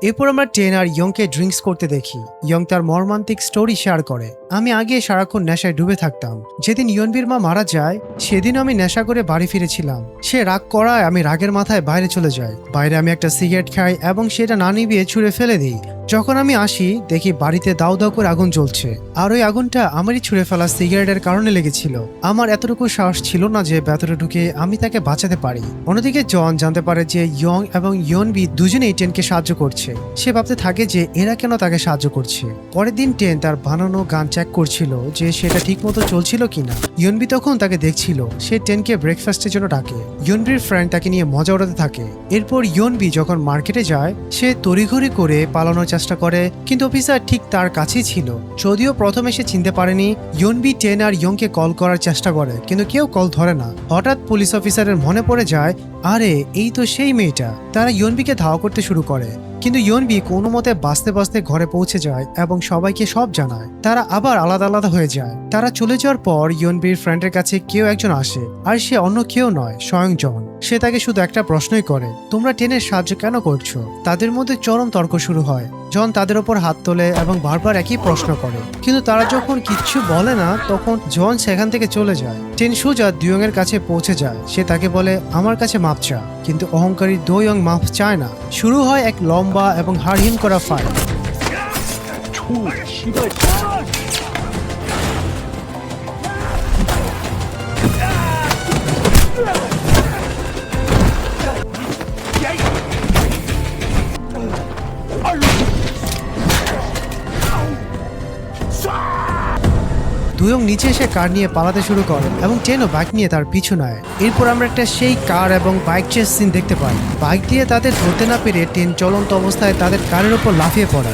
এরপর আমরা টেন আর ইয়ংকে ড্রিঙ্কস করতে দেখি। ইয়ং তার মর্মান্তিক স্টোরি শেয়ার করে, আমি আগে সারাক্ষণ নেশায় ডুবে থাকতাম। যেদিন ইয়নবির মা মারা যায় সেদিন আমি নেশা করে বাড়ি ফিরেছিলাম। সে রাগ করায় আমি রাগের মাথায় বাইরে চলে যাই। বাইরে আমি একটা সিগারেট খাই এবং সেটা না নিভিয়ে ছুঁড়ে ফেলে দিই। যখন আমি আসি দেখি বাড়িতে দাউ দাউ করে আগুন জ্বলছে, আর ওই আগুনটা আমারই ছুঁড়ে ফেলা সিগারেটের কারণে লেগেছিল। আমার এতটুকু সাহস ছিল না যে ভেতরে ঢুকে আমি তাকে বাঁচাতে পারি। অন্যদিকে জন জানতে পারে যে ইয়ং এবং ইয়নবি দুজনেই টেনকে সাহায্য করছে। সে ভাবতে থাকে যে এরা কেন তাকে সাহায্য করছে। পরের দিন টেন তার বানানো গান চেক করছিল যে সেটা ঠিকমতো চলছিল কিনা। ইয়নবি তখন তাকে দেখছিল। সে টেনকে ব্রেকফাস্টের জন্য ডাকে। ইয়নবির ফ্রেন্ড তাকে নিয়ে মজা উড়াতে থাকে। এরপর ইয়নবি যখন মার্কেটে যায় সে তড়িঘড়ি করে পালানোর চেষ্টা করে, কিন্তু অফিসার ঠিক তার কাছেই ছিল। যদিও প্রথমে সে চিনতে পারেনি, ইয়নবি টেন আর ইয়ংকে কল করার চেষ্টা করে, কিন্তু কেউ কল ধরে না। হঠাৎ পুলিশ অফিসারের মনে পড়ে যায়, আরে এই তো সেই মেয়েটা। তারা ইয়নবিকে ধাওয়া করতে শুরু করে, কিন্তু ইয়নবি কোনো মতে বাঁচতে বাঁচতে ঘরে পৌঁছে যায় এবং সবাইকে সব জানায়। তারা আবার আলাদা আলাদা হয়ে যায়। তারা চলে যাওয়ার পর ইয়নবির ফ্রেন্ডের কাছে কেউ একজন আসে, আর সে অন্য কেউ নয়, স্বয়ং জন। সে তাকে শুধু একটা প্রশ্নই করে, তোমরা টেনের সাহায্য কেন করছো? তাদের মধ্যে চরম তর্ক শুরু হয়। জন তাদের ওপর হাত তোলে এবং বারবার একই প্রশ্ন করে, কিন্তু তারা যখন কিচ্ছু বলে না তখন জন সেখান থেকে চলে যায়। টেন সোজা দুয়ং এর কাছে পৌঁছে যায়। সে তাকে বলে, আমার কাছে মাপ চা, কিন্তু অহংকারী দুয়ং মাপ চায় না। শুরু হয় এক লম্বা এবং হাড়হিম করা ফাইট। দুয়ং নিচে এসে কার নিয়ে পালাতে শুরু করে এবং টেনও বাইক নিয়ে তার পিছু নেয়। এরপর আমরা একটা সেই কার এবং বাইক চেস সিন দেখতে পাই। বাইক দিয়ে তাদের ধরতে না পেরে টেন চলন্ত অবস্থায় তাদের কারের উপর লাফিয়ে পড়ে।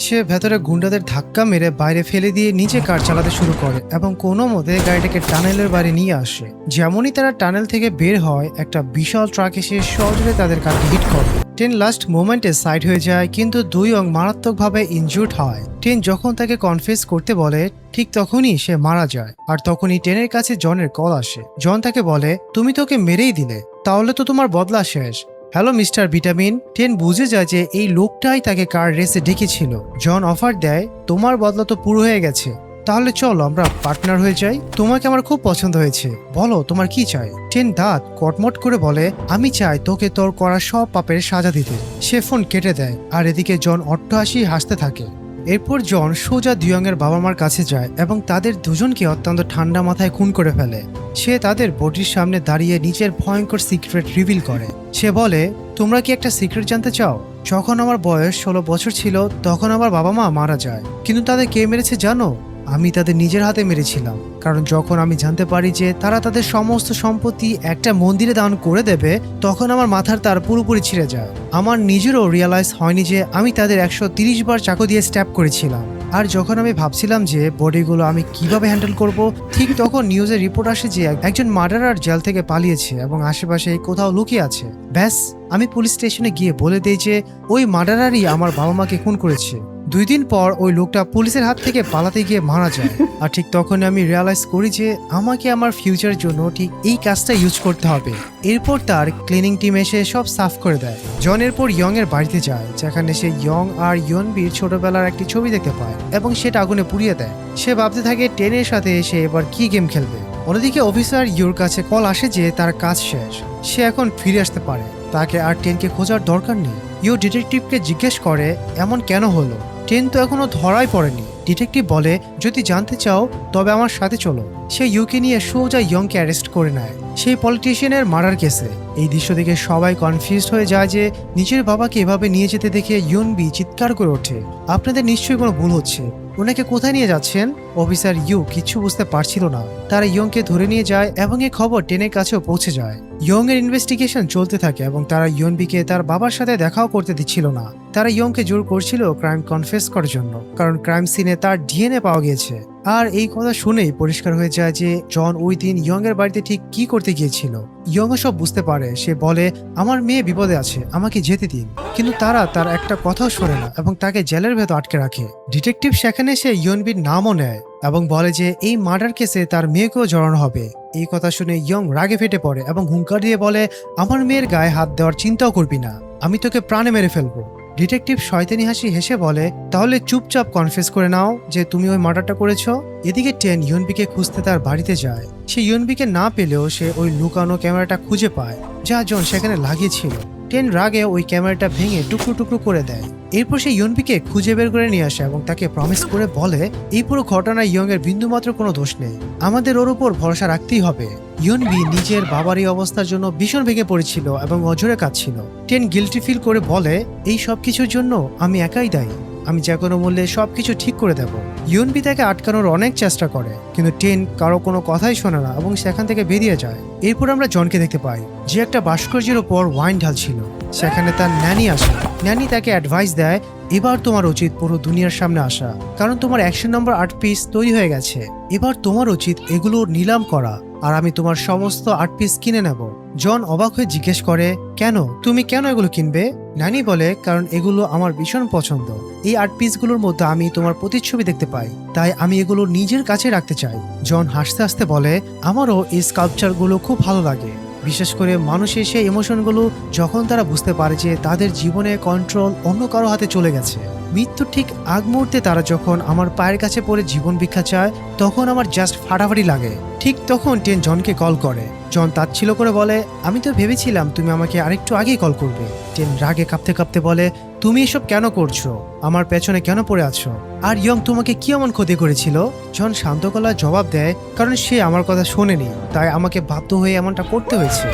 সে ভেতরে গুন্ডাদের ধাক্কা মেরে বাইরে ফেলে দিয়ে নিচে কার চালাতে শুরু করে এবং কোনো মতে গাড়িটাকে টানেলের বাইরে নিয়ে আসে। যেমনই তারা টানেল থেকে বের হয়, একটা বিশাল ট্রাক এসে সজোরে তাদের কারকে হিট করে। টেন লাস্ট মোমেন্টে সাইড হয়ে যায়, কিন্তু দুই অং মারাত্মকভাবে ইনজুর্ড হয়। টেন যখন তাকে কনফেস করতে বলে, ঠিক তখনই সে মারা যায়। আর তখনই টেনের কাছে জনের কল আসে। জন তাকে বলে, তুমি তোকে মেরেই দিলে, তাহলে তো তোমার বদলা শেষ। Hello mister vitamin. টেন বুঝে যায় যে এই লোকটাই তাকে কার রেসে ডেকেছিল। জন অফার দেয়, তোমার বদলা তো পুরো হয়ে গেছে, তাহলে চলো আমরা পার্টনার হয়ে যাই। তোমাকে আমার খুব পছন্দ হয়েছে, বলো তোমার কি চাই। টেন দাঁত কটমট করে বলে, আমি চাই তোকে তোর করা সব পাপের সাজা দিতে। সে ফোন কেটে দেয়, আর এদিকে জন অট্টহাসি হাসতে থাকে। এরপর জন সোজা দিয়ংয়ের বাবা মার কাছে যায় এবং তাদের দুজনকে অত্যন্ত ঠান্ডা মাথায় খুন করে ফেলে। সে তাদের বডির সামনে দাঁড়িয়ে নিজের ভয়ঙ্কর সিক্রেট রিভিল করে। সে বলে, তোমরা কি একটা সিক্রেট জানতে চাও? যখন আমার বয়স 16 বছর ছিল, তখন আমার বাবা মা মারা যায়। কিন্তু তাদের কে মেরেছে জানো? আমি তাদের নিজের হাতে মেরেছিলাম। কারণ যখন আমি জানতে পারি যে তারা তাদের সমস্ত সম্পত্তি একটা মন্দিরে দান করে দেবে, তখন আমার মাথার তার পুরোপুরি ছিঁড়ে যায়। আমার নিজেরও রিয়ালাইজ হয়নি যে আমি তাদের 130 বার চাকু দিয়ে স্ট্যাপ করেছিলাম। আর যখন আমি ভাবছিলাম যে বডিগুলো আমি কিভাবে হ্যান্ডেল করব, ঠিক তখন নিউজের রিপোর্ট আসে যে একজন মার্ডারার জেল থেকে পালিয়েছে এবং আশেপাশে কোথাও লুকিয়ে আছে। ব্যাস, আমি পুলিশ স্টেশনে গিয়ে বলে দেই যে ওই মার্ডারারই আমার বাবা মাকে খুন করেছে। 2 দিন পর ওই লোকটা পুলিশের হাত থেকে পালাতে গিয়ে মারা যায়। আর ঠিক তখন আমি রিয়ালাইজ করি যে আমাকে আমার ফিউচারের জন্য ঠিক এই কাজটা ইউজ করতে হবে। এরপর তার ক্লিনিং টিম এসে সব সাফ করে দেয়। জন এরপর ইয়ং এর বাড়িতে যায়, যেখানে সে ইয়ং আর ইয়নবির ছোটবেলার একটি ছবি দেখতে পায় এবং সেটা আগুনে পুড়িয়ে দেয়। সে ভাবতে থাকে টেনের সাথে এসে এবার কি গেম খেলবে। অন্যদিকে অফিসার ইউর কাছে কল আসে যে তার কাজ শেষ, সে এখন ফিরে আসতে পারে, তাকে আর টেনকে খোঁজার দরকার নেই। ইউ ডিটেকটিভকে জিজ্ঞেস করে এমন কেন হলো। টেন তো এখনো ধরাই পড়েনি। ডিটেকটিভ বলে, যদি জানতে চাও তবে আমার সাথে চলো। সে ইউকে নিয়ে সোজা ইয়ংকে অ্যারেস্ট করে নেয় সেই পলিটিশিয়ানের মার্ডার কেসে। এই দৃশ্য দেখে সবাই কনফিউজড হয়ে যায় যে নিজের বাবাকে এভাবে নিয়ে যেতে দেখে ইয়নবি চিৎকার করে ওঠে, আপনাদের নিশ্চয়ই কোনো ভুল হচ্ছে, ওনাকে কোথায় নিয়ে যাচ্ছেন? অফিসার ইউ কিছু বুঝতে পারছিল না। তারা ইয়ংকে ধরে নিয়ে যায় এবং এই খবর টেনের কাছেও পৌঁছে যায়। ইয়ং এর ইনভেস্টিগেশন চলতে থাকে এবং তারা ইয়নবিকে তার বাবার সাথে দেখাও করতে দিচ্ছিল না। তারা ইয়ংকে জোর করছিল ক্রাইম কনফেস করার জন্য, কারণ ক্রাইম সিনে তার ডিএনএ পাওয়া গিয়েছে। আর এই কথা শুনেই পরিষ্কার হয়ে যায় যে জন ওই দিন ইয়ং এর বাড়িতে ঠিক কি করতে গিয়েছিল। ইয়ং সব বুঝতে পারে। সে বলে, আমার মেয়ে বিপদে আছে, আমাকে যেতে দিন। কিন্তু তারা তার একটা কথাও শোনে না এবং তাকে জেলের ভেতর আটকে রাখে। ডিটেকটিভ সেখানে সে ইয়নবির নামও নেয় এবং বলে যে এই মার্ডার কেসে তার মেয়েকেও জড়ানো হবে। এই কথা শুনে ইয়ং রাগে ফেটে পড়ে এবং হুঙ্কার দিয়ে বলে, আমার মেয়ের গায়ে হাত দেওয়ার চিন্তাও করবি না, আমি তোকে প্রাণে মেরে ফেলবো। ডিটেকটিভ শয়তানি হাসি হেসে বলে, তাহলে চুপচাপ কনফেস করে নাও যে তুমি ওই মার্ডারটা করেছো। এদিকে টেন ইয়নবিকে খুঁজতে তার বাড়িতে যায়। সে ইয়নবিকে না পেলেও সে ওই লুকানো ক্যামেরাটা খুঁজে পায় যা জন সেখানে লাগিয়েছিল। টেন রাগে ওই ক্যামেরাটা ভেঙে টুকরো টুকরো করে দেয়। এরপর সে ইয়নবিকে খুঁজে বের করে নিয়ে আসে এবং তাকে প্রমিস করে বলে, এই পুরো ঘটনায় ইয়ং এর বিন্দুমাত্র কোনো দোষ নেই, আমাদের ওর উপর ভরসা রাখতেই হবে। ইয়নবি নিজের বাবার এই অবস্থার জন্য ভীষণ ভেঙে পড়েছিল এবং অঝরে কাঁদছিল। টেন গিল্টি ফিল করে বলে, এই সব কিছুর জন্য আমি একাই দায়ী, আমি যে কোনো মূল্যে সবকিছু ঠিক করে দেব। ইয়নবি তাকে আটকানোর অনেক চেষ্টা করে, কিন্তু টেন কারো কোনো কথাই শোনে না এবং সেখান থেকে বেরিয়ে যায়। এরপর আমরা জনকে দেখতে পাই যে একটা ভাস্কর্যের ওপর ওয়াইন ঢালছিল। সেখানে তার ন্যানি আসে। ন্যানি তাকে অ্যাডভাইস দেয়, এবার তোমার উচিত পুরো দুনিয়ার সামনে আসা, কারণ তোমার 100 নম্বর আর্ট পিস তৈরি হয়ে গেছে। এবার তোমার উচিত এগুলো নিলাম করা, আর আমি তোমার সমস্ত আর্ট পিস কিনে নেব। জন অবাক হয়ে জিজ্ঞেস করে, কেন, তুমি কেন এগুলো কিনবে? নানি বলে, কারণ এগুলো আমার ভীষণ পছন্দ। এই আর্ট পিসগুলোর মধ্যে আমি তোমার প্রতিচ্ছবি দেখতে পাই, তাই আমি এগুলো নিজের কাছে রাখতে চাই। জন হাসতে হাসতে বলে, আমারও এই স্কাল্পচারগুলো খুব ভালো লাগে, বিশেষ করে মানুষের সেই ইমোশনগুলো যখন তারা বুঝতে পারে যে তাদের জীবনে কন্ট্রোল অন্য কারো হাতে চলে গেছে। মৃত্যুর ঠিক আগ মুহূর্তে তারা যখন আমার পায়ের কাছে পড়ে জীবন ভিক্ষা চায়, তখন আমার জাস্ট ফাটাফাটি লাগে। ঠিক তখন টেন জনকে কল করে। জন তাচ্ছিল্য করে বলে, আমি তো ভেবেছিলাম তুমি আমাকে আরেকটু আগেই কল করবে। টেন রাগে কাঁপতে কাঁপতে বলে, তুমি এসব কেন করছো, আমার পেছনে কেন পড়ে আছো, আর ইয়ং তোমাকে কি এমন ক্ষতি করেছিল? জন শান্ত গলায় জবাব দেয়, কারণ সে আমার কথা শোনেনি, তাই আমাকে বাধ্য হয়ে এমনটা করতে হয়েছে।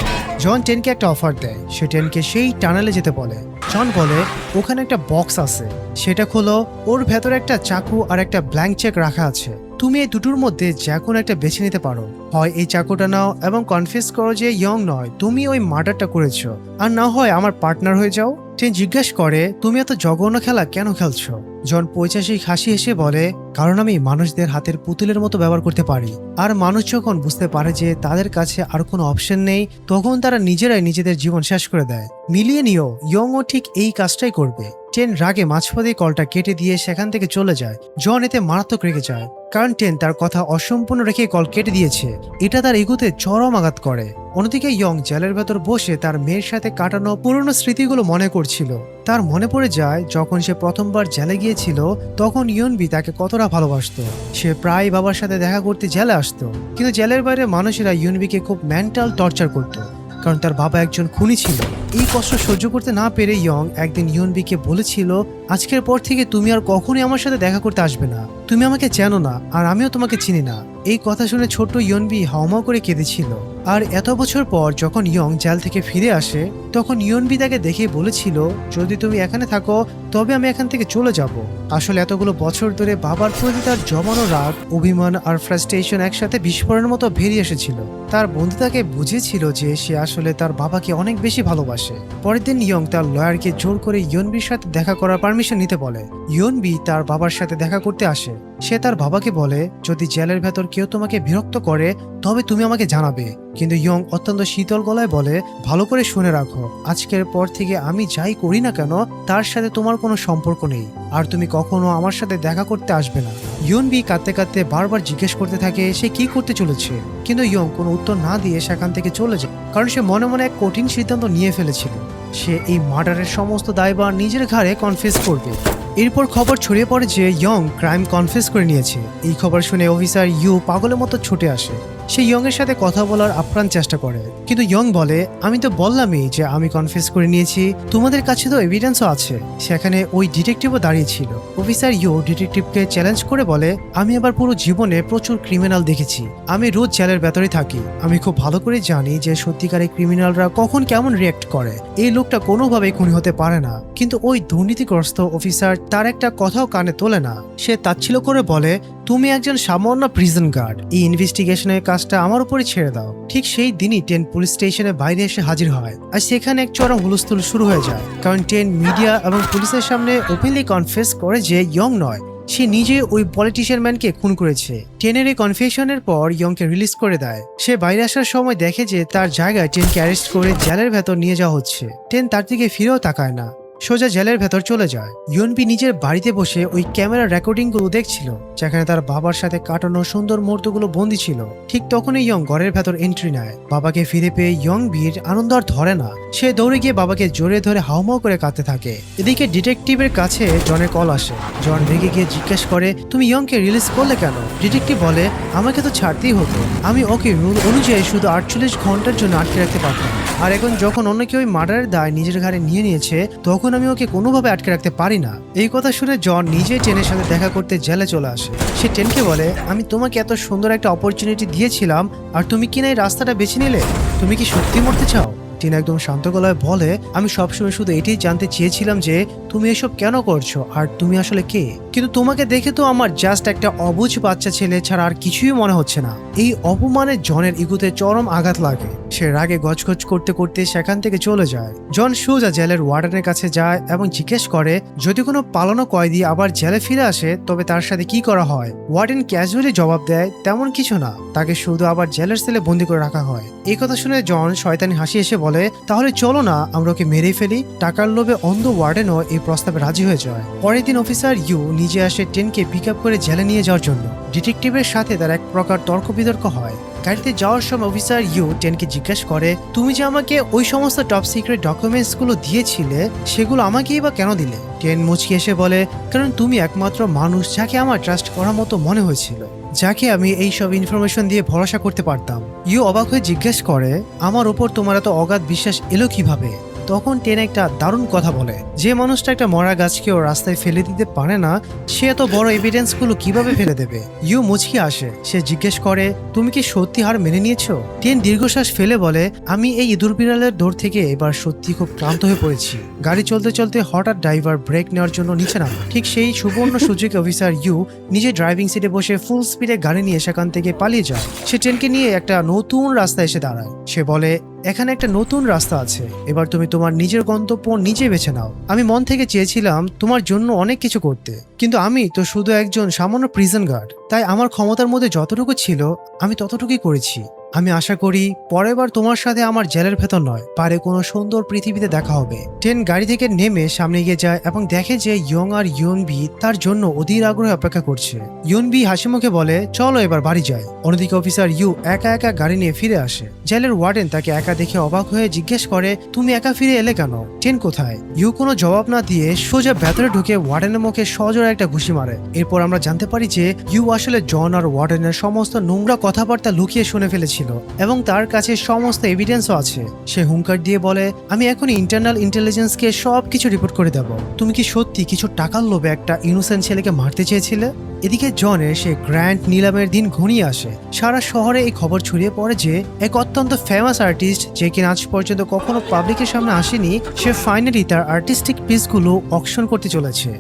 জন টেনকে একটা অফার দেয়, সে টেনকে সেই টানেলে যেতে বলে। জন বলে, ওখানে একটা বক্স আছে, সেটা খোলো, ওর ভেতরে একটা চাকু আর একটা ব্ল্যাঙ্ক চেক রাখা আছে, তুমি এই দুটোর মধ্যে যে কোনো একটা বেছে নিতে পারো। হয় এই চাকুটা নাও এবং কনফিউজ করো যে ইয়ং নয়, তুমি ওই মার্ডারটা করেছো, আর না হয় আমার পার্টনার হয়ে যাও। টেন জিজ্ঞাসা করে, তুমি এত জঘন্য খেলা কেন খেলছো? জন পৈশাসিক হাসি হেসে বলে, কারণ আমি মানুষদের হাতের পুতুলের মতো ব্যবহার করতে পারি। আর মানুষ যখন বুঝতে পারে যে তাদের কাছে আর কোনো অপশন নেই, তখন তারা নিজেরাই নিজেদের জীবন শেষ করে দেয়। মিলিয়ে নিও, ইয়ংও ঠিক এই কাজটাই করবে। টেন রাগে মাঝপথে কলটা কেটে দিয়ে সেখান থেকে চলে যায়। জন এতে মারাত্মক রেগে যায়, কারণ টেন তার কথা অসম্পূর্ণ রেখে কল কেটে দিয়েছে। এটা তার ইগোতে চরম আঘাত করে। অন্যদিকে ইয়ং জেলের ভেতর বসে তার মেয়ের সাথে কাটানো পুরনো স্মৃতিগুলো মনে করছিল। তার মনে পড়ে যায় যখন সে প্রথমবার জেলে গিয়েছিল, তখন ইয়নবি তাকে কতটা ভালোবাসতো। সে প্রায় বাবার সাথে দেখা করতে জেলে আসতো, কিন্তু জেলের বাইরে মানুষেরা ইয়নবিকে খুব মেন্টাল টর্চার করতো, কারণ তার বাবা একজন খুনি ছিল। এই কষ্ট সহ্য করতে না পেরে ইয়ং একদিন ইয়নবিকে বলেছিল, আজকের পর থেকে তুমি আর কখনোই আমার সাথে দেখা করতে আসবে না। তুমি আমাকে চেনো না, আর আমিও তোমাকে চিনি না। এই কথা শুনে ছোট্ট ইয়নবি হাওমাও করে কেঁদেছিল। আর এত বছর পর যখন ইয়ং জেল থেকে ফিরে আসে, তখন ইয়নবি তাকে দেখে বলেছিল, যদি তুমি এখানে থাকো তবে আমি এখান থেকে চলে যাব। আসলে এতগুলো বছর ধরে বাবার প্রতি তার জমানো রাগ, অভিমান আর ফ্রাস্ট্রেশন একসাথে বিস্ফোরণের মতো বেরিয়ে এসেছিল। তার বন্ধু তাকে বুঝিয়েছিল যে সে আসলে তার বাবাকে অনেক বেশি ভালোবাসে। পরের দিন ইয়ং তার লয়ারকে জোর করে ইয়নবির সাথে দেখা করার পারমিশন নিতে বলে। ইয়নবি তার বাবার সাথে দেখা করতে আসে। সে তার বাবাকে বলে, যদি জেলের ভেতর কেউ তোমাকে বিরক্ত করে তবে তুমি আমাকে জানাবে। কিন্তু ইয়ং অত্যন্ত শীতল গলায় বলে, ভালো করে শুনে রাখো, আজকের পর থেকে আমি যাই করি না কেন তার সাথে তোমার কোনো সম্পর্ক নেই, আর তুমি কখনো আমার সাথে দেখা করতে আসবে না। ইয়নবি কাঁদতে কাঁদতে বারবার জিজ্ঞেস করতে থাকে সে কি করতে চলেছে, কিন্তু ইয়ং কোনো উত্তর না দিয়ে সেখান থেকে চলে যায়, কারণ সে মনে মনে এক কঠিন সিদ্ধান্ত নিয়ে ফেলেছিল। সে এই মার্ডারের সমস্ত দায়ভার নিজের ঘাড়ে কনফেস করবে। এরপর খবর ছড়িয়ে পড়ে যে ইয়ং ক্রাইম কনফেস করে নিয়েছে। এই খবর শুনে অফিসার ইউ পাগলের মতো ছুটে আসে। সে ইয়ং এর সাথে কথা বলার আপ্রাণ চেষ্টা করে, কিন্তু ইয়ং বলে, আমি তো বললামই যে আমি কনফেস করে নিয়েছি, তোমাদের কাছে তো এভিডেন্সও আছে। সেখানে ওই ডিটেকটিভও দাঁড়িয়ে ছিল। অফিসার ইউ ডিটেকটিভকে চ্যালেঞ্জ করে বলে, আমি আবার পুরো জীবনে প্রচুর ক্রিমিনাল দেখেছি, আমি রোজ জেলের ভেতরে থাকি, আমি খুব ভালো করে জানি যে সত্যিকারের ক্রিমিনালরা কখন কেমন রিয়েক্ট করে। এই লোকটা কোনোভাবেই খুনি হতে পারে না। কিন্তু ওই দুর্নীতিগ্রস্ত অফিসার তার একটা কথাও কানে তোলে না। সে তাচ্ছিল্য করে বলে, তুমি একজন সামান্য প্রিজন গার্ড, এই ইনভেস্টিগেশনের কাজটা আমার উপরে ছেড়ে দাও। ঠিক সেই দিনই টেন পুলিশ স্টেশনের বাইরে এসে হাজির হয়, আর সেখানে এক চরম হুলস্থুল শুরু হয়ে যায়, কারণ টেন মিডিয়া এবং পুলিশের সামনে ওপেনলি কনফেস করে যে ইয়ং নয়, সে নিজে ওই পলিটিশিয়ান ম্যানকে খুন করেছে। টেনের এই কনফেশনের পর ইয়ংকে রিলিজ করে দেয়। সে বাইরে আসার সময় দেখে যে তার জায়গায় টেনকে অ্যারেস্ট করে জেলের ভেতর নিয়ে যাওয়া হচ্ছে। টেন তার দিকে ফিরেও তাকায় না, সোজা জেলের ভেতর চলে যায়। ইয়নবি নিজের বাড়িতে বসে ওই ক্যামেরা রেকর্ডিং গুলো দেখছিল, যেখানে তার বাবার সাথে কাটানো সুন্দর মুহূর্তগুলো বন্দী ছিল। ঠিক তখনই ইয়ং ঘরের ভেতর এন্ট্রি নেয়। বাবাকে ফিরে পেয়ে ইয়ং বির আনন্দ আর ধরে না। সে দৌড়ে গিয়ে বাবাকে জড়িয়ে ধরে হাউমাউ করে কাঁদতে থাকে। এদিকে ডিটেকটিভের কাছে জনের কল আসে। জন রেগে গিয়ে জিজ্ঞেস করে, তুমি ইয়ংকে রিলিজ করলে কেন? ডিটেকটিভ বলে, আমাকে তো ছাড়তেই হতো, আমি ওকে রুল অনুযায়ী শুধু 48 ঘন্টার জন্য আটকে রাখতে পারতাম, আর এখন যখন অন্য কেউ মার্ডারের দায় নিজের ঘাড়ে নিয়ে নিয়েছে, তখন আমি ওকে কোনোভাবে আটকে রাখতে পারি না। এই কথা শুনে জন নিজে টেনের সাথে দেখা করতে জেলে চলে আসে। সে টেনকে বলে, আমি তোমাকে এত সুন্দর একটা অপরচুনিটি দিয়েছিলাম, আর তুমি কিনা এই রাস্তাটা বেছে নিলে? তুমি কি সত্যি মরতে চাও? টিন একদম শান্ত গলায় বলে, আমি সবসময় শুধু এটাই জানতে চেয়েছিলাম যে তুমি এসব কেন করছো, আর তুমি আসলে কে। কিন্তু তোমাকে দেখে তো আমার জাস্ট একটা অবুঝ বাচ্চা ছেলে ছাড়া আর কিছুই মনে হচ্ছে না। এই অপমানে জনের ইগুতে চরম আঘাত লাগে। সে রাগে গজগজ করতে করতে সেখান থেকে চলে যায়। জন সোজা জেলের ওয়ার্ডেনের কাছে যায় এবং জিজ্ঞেস করে, যদি কোনো পালানো কয়েদি আবার জেলে ফিরে আসে তবে তার সাথে কি করা হয়। ওয়ার্ডেন ক্যাজুয়ালি জবাব দেয়, তেমন কিছু না, তাকে শুধু আবার জেলের সেলে বন্দি করে রাখা হয়। এই কথা শুনে জন শয়তানি হাসি এসে বলে, তাহলে চলো না আমরা ওকে মেরেই ফেলি। টাকার লোভে অন্ধ ওয়ার্ডেনও এই প্রস্তাবে রাজি হয়ে যায়। পরের দিন অফিসার ইউ নিজে আসে টেনকে পিক আপ করে জেলে নিয়ে যাওয়ার জন্য। ডিটেকটিভের সাথে তার এক প্রকার তর্ক বিতর্ক হয়। গাড়িতে যাওয়ার সময় অফিসার ইউ টেনকে জিজ্ঞেস করে, তুমি যে আমাকে ওই সমস্ত টপ সিক্রেট ডকুমেন্টস গুলো দিয়েছিলে, সেগুলো আমাকেই বা কেন দিলে? টেন মুচকি এসে বলে, কারণ তুমি একমাত্র মানুষ যাকে আমার ট্রাস্ট করার মতো মনে হয়েছিল, যাকে আমি এই সব ইনফরমেশন দিয়ে ভরসা করতে পারতাম। ইউ অবাক হয়ে জিজ্ঞেস করে, আমার ওপর তোমার এত অগাধ বিশ্বাস এলো কিভাবে? তখন টেন একটা দারুণ কথা বলে, যে মানুষটা একটা মরা গাছকেও রাস্তায় ফেলে দিতে পারে না, সে এত বড় এভিডেন্স গুলো কিভাবে ফেলে দেবে? ইউ মুচকি আসে। সে জিজ্ঞেস করে, তুমি কি সত্যি হার মেনে নিয়েছো? টেন দীর্ঘশ্বাস ফেলে বলে, আমি এই ইঁদুর বিড়ালের দৌড় থেকে এবার সত্যি খুব ক্লান্ত হয়ে পড়েছি। গাড়ি চলতে চলতে হঠাৎ ড্রাইভার ব্রেক নেওয়ার জন্য নিচে নামে। ঠিক সেই সুবর্ণ সুযোগে অফিসার ইউ নিজে ড্রাইভিং সিটে বসে ফুল স্পিডে গাড়ি নিয়ে সেখান থেকে পালিয়ে যায়। সে টেনকে নিয়ে একটা নতুন রাস্তায় এসে দাঁড়ায়। সে বলে, এখানে একটা নতুন রাস্তা আছে, এবার তুমি তোমার নিজের গন্তব্য নিজে বেছে নাও। আমি মন থেকে চেয়েছিলাম তোমার জন্য অনেক কিছু করতে, কিন্তু আমি তো শুধু একজন সামান্য প্রিজন গার্ড, তাই আমার ক্ষমতার মধ্যে যতটুকু ছিল আমি ততটুকুই করেছি। আমি আশা করি পরের বার তোমার সাথে আমার জেলের ভেতর নয়, পারে কোনো সুন্দর পৃথিবীতে দেখা হবে। টেন গাড়ি থেকে নেমে সামনে এগিয়ে যায় এবং দেখে যে ইয়ং আর ইউনবি তার জন্য অধীর আগ্রহে অপেক্ষা করছে। ইউনবি হাসি মুখে বলে, চলো এবার বাড়ি যাই। অন্যদিকে অফিসার ইউ একা একা গাড়ি নিয়ে ফিরে আসে। জেলের ওয়ার্ডেন তাকে একা দেখে অবাক হয়ে জিজ্ঞেস করে, তুমি একা ফিরে এলে কেন? টেন কোথায়? ইউ কোনো জবাব না দিয়ে সোজা ভেতরে ঢুকে ওয়ার্ডেনের মুখে সজোরে একটা ঘুষি মারে। এরপর আমরা জানতে পারি যে ইউ আসলে জন আর ওয়ার্ডেনের সমস্ত নোংরা কথাবার্তা লুকিয়ে শুনে ফেলেছিল এবং তার কাছে সমস্ত এভিডেন্সও আছে। সে হুঙ্কার দিয়ে বলে, আমি এখনই ইন্টারনাল ইন্টেলিজেন্সকে সবকিছু রিপোর্ট করে দেব। তুমি কি সত্যি কিছু টাকার লোভে একটা ইনোসেন্ট ছেলেকে মারতে চেয়েছিলে? এদিকে জনের সে গ্র্যান্ড নিলামের দিন ঘনিয়ে আসে। সারা শহরে এই খবর ছড়িয়ে পড়ে যে এক অত্যন্ত ফেমাস আর্টিস্ট, যে কিনা আজ পর্যন্ত কখনো পাবলিকের সামনে আসেনি, সে ফাইনালি তার আর্টিস্টিক পিসগুলো অকশন করতে চলেছে।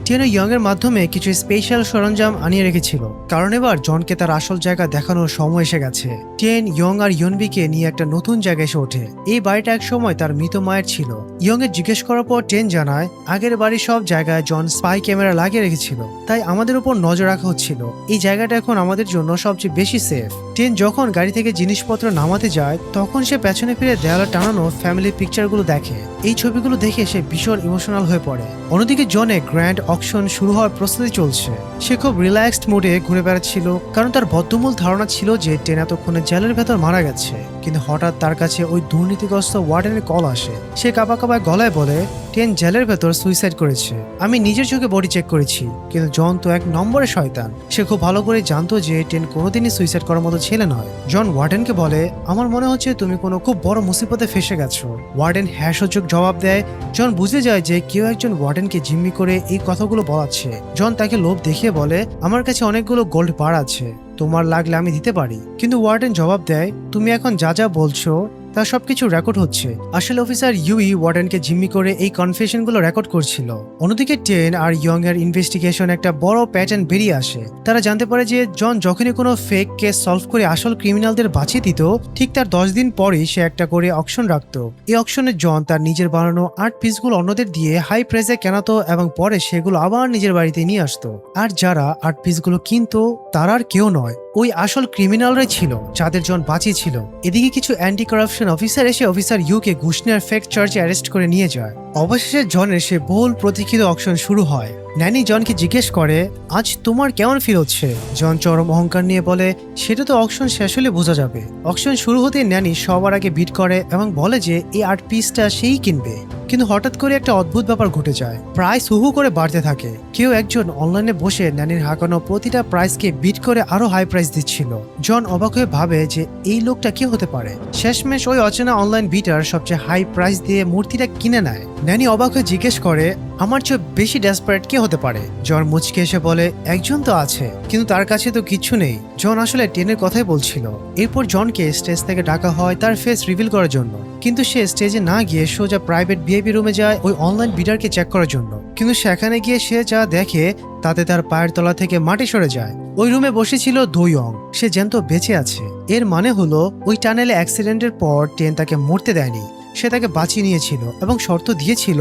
টেন ইয়ং এর মাধ্যমে কিছু স্পেশাল সরঞ্জাম আনিয়ে রেখেছিল, কারণ এবার জনকে তার আসল জায়গা দেখানোর সময় এসে গেছে। টেন ইয়ং আর ইয়নবিকে নিয়ে একটা নতুন জায়গায় এসে ওঠে। এই বাড়িটা এক সময় তার মৃত মায়ের ছিল। ইয়ং এর জিজ্ঞেস করার পর টেন জানায়, আগের বাড়ির সব জায়গায় জন স্পাই ক্যামেরা লাগিয়ে রেখেছিল, তাই আমাদের উপর নজর রাখা হচ্ছিল। এই জায়গাটা এখন আমাদের জন্য সবচেয়ে বেশি সেফ। টেন যখন গাড়ি থেকে জিনিসপত্র নামাতে যায়, তখন সে পেছনে ফিরে দেয়ালে টানানো ফ্যামিলি পিকচারগুলো দেখে। এই ছবিগুলো দেখে সে ভীষণ ইমোশনাল হয়ে পড়ে। অন্যদিকে জনে গ্র্যান্ড অকশন শুরু হওয়ার প্রস্তুতি চলছে। সে খুব রিল্যাক্সড মুডে ঘুরে বেড়াচ্ছিল, কারণ তার বদ্ধমূল ধারণা ছিল যে টেন এতক্ষণে জেলের ভেতর মারা গেছে। কিন্তু হঠাৎ তার কাছে ওই দুর্নীতিগ্রস্ত ওয়ার্ডেনের কল আসে। সে কাঁপা কাঁপা গলায় বলে, টেন জেলের ভেতর সুইসাইড করেছে। আমি নিজের চোখে বডি চেক করেছি, কিন্তু জন তো এক নম্বরে শয়তান। সে খুব ভালো করে জানতো যে টেন কোনোদিনই সুইসাইড করার মতো ছেলে নয়। জন ওয়ার্ডেনকে বলে, আমার মনে হচ্ছে তুমি কোনো খুব বড় মুসিবতে ফেসে গেছো। ওয়ার্ডেন হ্যাঁ সূচক জবাব দেয়। জন বুঝে যায় যে কেউ একজন ওয়ার্ডেনকে জিম্মি করে এই কথাগুলো বলাচ্ছে। জন তাকে লোভ দেখিয়ে বলে, আমার কাছে অনেকগুলো গোল্ড বার আছে, তোমার লাগলে আমি দিতে পারি। কিন্তু ওয়ার্ডেন জবাব দেয়, তুমি এখন যা যা বলছো তার সবকিছু রেকর্ড হচ্ছে। আসলে অফিসার ইউই ওয়ার্ডেনকে জিম্মি করে এই কনফেশনগুলো রেকর্ড করছিল। অন্যদিকে টেন আর ইয়ং এর ইনভেস্টিগেশন একটা বড় প্যাটার্ন বেরিয়ে আসে। তারা জানতে পারে যে জন যখনই কোনো ফেক কেস সলভ করে আসল ক্রিমিনালদের বাঁচিয়ে দিত, ঠিক তার 10 দিন পরেই সে একটা করে অকশন রাখতো। এই অকশনে জন তার নিজের বানানো আর্ট পিসগুলো অন্যদের দিয়ে হাই প্রাইসে কেনাতো এবং পরে সেগুলো আবার নিজের বাড়িতে নিয়ে আসতো। আর যারা আর্ট পিসগুলো কিনতো তারা আর কেউ নয়, ওই আসল ক্রিমিনালরাই ছিল যাদের জন বাঁচিয়েছিল। এদিকে কিছু অ্যান্টি কারাপশন অফিসার এসে অফিসার ইউকে ঘুষ নেওয়ার ফেক চার্জে অ্যারেস্ট করে নিয়ে যায়। অবশেষে জনের সে বহুল প্রতীক্ষিত অকশন শুরু হয়। ন্যানি জনকে জিজ্ঞেস করে, আজ তোমার কেমন ফিল হচ্ছে? জন চরম অহংকার নিয়ে বলে, সেটা তো অকশন শেষ হলে বোঝা যাবে। অকশন শুরু হতে ন্যানি সবার আগে বিট করে এবং বলে যে এই আর্ট পিসটা সেই কিনবে। কিন্তু হঠাৎ করে একটা অদ্ভুত ব্যাপার ঘটে যায়, প্রাইস হুহু করে বাড়তে থাকে। কেউ একজন অনলাইনে বসে ন্যানির হাঁকানো প্রতিটা প্রাইসকে বিট করে আরো হাই প্রাইস দিচ্ছিল। জন অবাক হয়ে ভাবে যে এই লোকটা কি হতে পারে। শেষমেশ ওই অচেনা অনলাইন বিটার সবচেয়ে হাই প্রাইস দিয়ে মূর্তিটা কিনে নেয়। ন্যানি অবাক হয়ে জিজ্ঞেস করে, আমার চেয়ে বেশি ডেসপারেট কে হতে পারে? জন মুচকে এসে বলে, একজন তো আছে, কিন্তু তার কাছে তো কিচ্ছু নেই। জন আসলে টেনের কথাই বলছিল। এরপর জনকে স্টেজ থেকে ডাকা হয় তার ফেস রিভিল করার জন্য, কিন্তু সে স্টেজে না গিয়ে সোজা প্রাইভেট ভিআইপি রুমে যায় ওই অনলাইন বিডারকে চেক করার জন্য। কিন্তু সেখানে গিয়ে সে যা দেখে তাতে তার পায়ের তলা থেকে মাটি সরে যায়। ওই রুমে বসেছিল দো ইয়ং, সে জ্যান্ত বেঁচে আছে। এর মানে হলো ওই টানেলে অ্যাক্সিডেন্টের পর টেন তাকে মরতে দেয়নি, সে তাকে বাঁচিয়ে নিয়েছিল এবং শর্ত দিয়েছিল,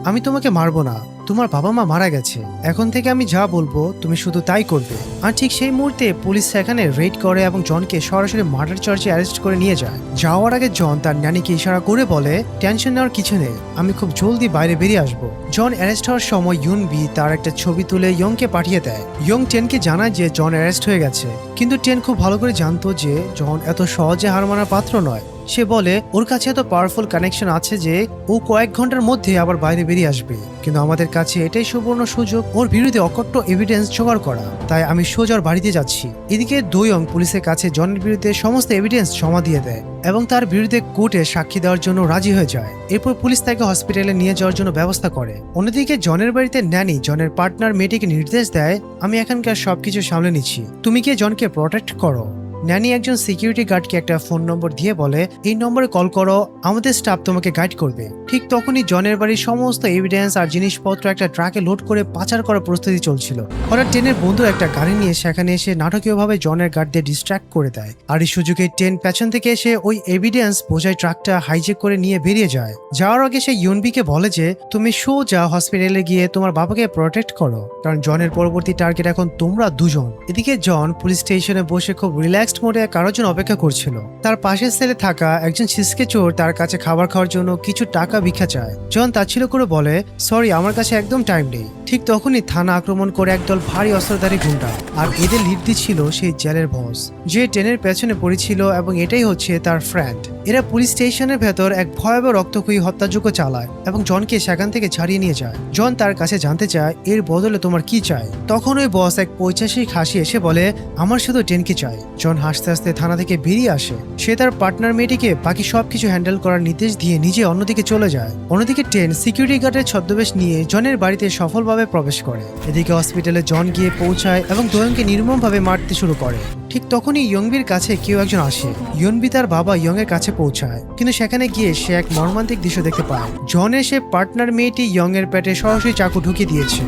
আমি তোমাকে মারবো না, তোমার বাবা মা মারা গেছে, এখন থেকে আমি যা বলবো তুমি শুধু তাই করবে। আর ঠিক সেই মুহূর্তে পুলিশ সেখানে রেড করে এবং জনকে সরাসরি মার্ডার চার্জে অ্যারেস্ট করে নিয়ে যায়। যাওয়ার আগে জন তার ন্যানিকে ইশারা করে বলে, টেনশন নেওয়ার কিছু নেই, আমি খুব জলদি বাইরে বেরিয়ে আসবো। জন অ্যারেস্ট হওয়ার সময় ইউনবি তার একটা ছবি তুলে ইয়ংকে পাঠিয়ে দেয়। ইয়ং টেনকে জানায় যে জন অ্যারেস্ট হয়ে গেছে, কিন্তু টেন খুব ভালো করে জানতো যে জন এত সহজে হার মানার পাত্র নয়। সে বলে ওর কাছে এত পাওয়ারফুল কানেকশন আছে যে ও কয়েক ঘন্টার মধ্যে আবার বাইরে বেরিয়ে আসবে, কিন্তু আমাদের কাছে এটাই সুবর্ণ সুযোগ ওর বিরুদ্ধে অকট্ট এভিডেন্স জোগাড় করা। তাই আমি সোজা ওর বাড়িতে যাচ্ছি। এদিকে দোয়ং পুলিশের কাছে জনের বিরুদ্ধে সমস্ত এভিডেন্স জমা দিয়ে দেয় এবং তার বিরুদ্ধে কোর্টে সাক্ষী দেওয়ার জন্য রাজি হয়ে যায়। এরপর পুলিশ তাকে হসপিটালে নিয়ে যাওয়ার জন্য ব্যবস্থা করে। অন্যদিকে জনের বাড়িতে ন্যানি জনের পার্টনার মেয়েটিকে নির্দেশ দেয়, আমি এখানকার সবকিছু সামলে নিচ্ছি, তুমি গিয়ে জনকে প্রোটেক্ট করো। ন্যানি একজন সিকিউরিটি গার্ডকে একটা ফোন নম্বর দিয়ে বলে এই নম্বরে কল করো, আমাদের স্টাফ তোমাকে গাইড করবে। ঠিক তখনই জনের বাড়ির সমস্ত এভিডেন্স আর জিনিসপত্র একটা ট্রাকে লোড করে পাচার করার প্রস্তুতি চলছিল। হঠাৎ টেনের বন্ধু একটা গাড়ি নিয়ে সেখানে এসে নাটকীয়ভাবে জনের গার্ডদের ডিস্ট্র্যাক্ট করে দেয়। আর এই সুযোগে টেন পেছন থেকে এসে ওই এভিডেন্স বোঝাই ট্রাকটা হাইজেক করে নিয়ে বেরিয়ে যায়। যাওয়ার আগে সে ইয়নবিকে বলে যে তুমি সোজা হসপিটালে গিয়ে তোমার বাবাকে প্রোটেক্ট করো, কারণ জনের পরবর্তী টার্গেট এখন তোমরা দুজন। এদিকে জন পুলিশ স্টেশনে বসে খুব রিল্যাক্সড মোডে কারোর জন্য অপেক্ষা করছিল। তার পাশের সেলে থাকা একজন ছিসকে চোর তার কাছে খাবার খাওয়ার জন্য কিছু টাকা ভিক্ষা চায়। জন তাচ্ছিল্য করে বলে সরি, আমার কাছে একদম টাইম নেই। ঠিক তখনই থানা আক্রমণ করে একদল ভারী অস্ত্রধারী গুন্ডা, আর এদের লিড দিচ্ছিল সেই জেলের বস, যে ট্রেনের পেছনে পড়েছিল এবং এটাই হচ্ছে তার ফ্রেন্ড। এরা পুলিশ স্টেশনের ভেতর এক ভয়াবহ রক্তক্ষয়ী হত্যাযজ্ঞ চালায় এবং জনকে সেখান থেকে ছাড়িয়ে নিয়ে যায়। জন তার কাছে জানতে চায় এর বদলে তোমার কি চাই। তখন ওই বস এক পৈশাচিক হাসি এসে বলে আমার শুধু টেনকে চাই। জন হাসতে হাসতে থানা থেকে বেরিয়ে আসে। সে তার পার্টনার মেয়েটিকে বাকি সবকিছু হ্যান্ডেল করার নির্দেশ দিয়ে নিজে অন্যদিকে চলে যায়। অন্যদিকে টেন সিকিউরিটি গার্ডের ছদ্মবেশ নিয়ে জনের বাড়িতে সফলভাবে প্রবেশ করে। এদিকে হসপিটালে জন গিয়ে পৌঁছায় এবং দোয়েনকে নির্মমভাবে মারতে শুরু করে। ঠিক তখনই ইয়ংবির কাছে কেউ একজন আসে। ইয়নবি তার বাবা ইয়ং এর কাছে পৌঁছায়, কিন্তু সেখানে গিয়ে সে এক মর্মান্তিক দৃশ্য দেখতে পায়। জন এসে পার্টনার মেয়েটি ইয়ং এর পেটে সরাসরি চাকু ঢুকিয়ে দিয়েছে।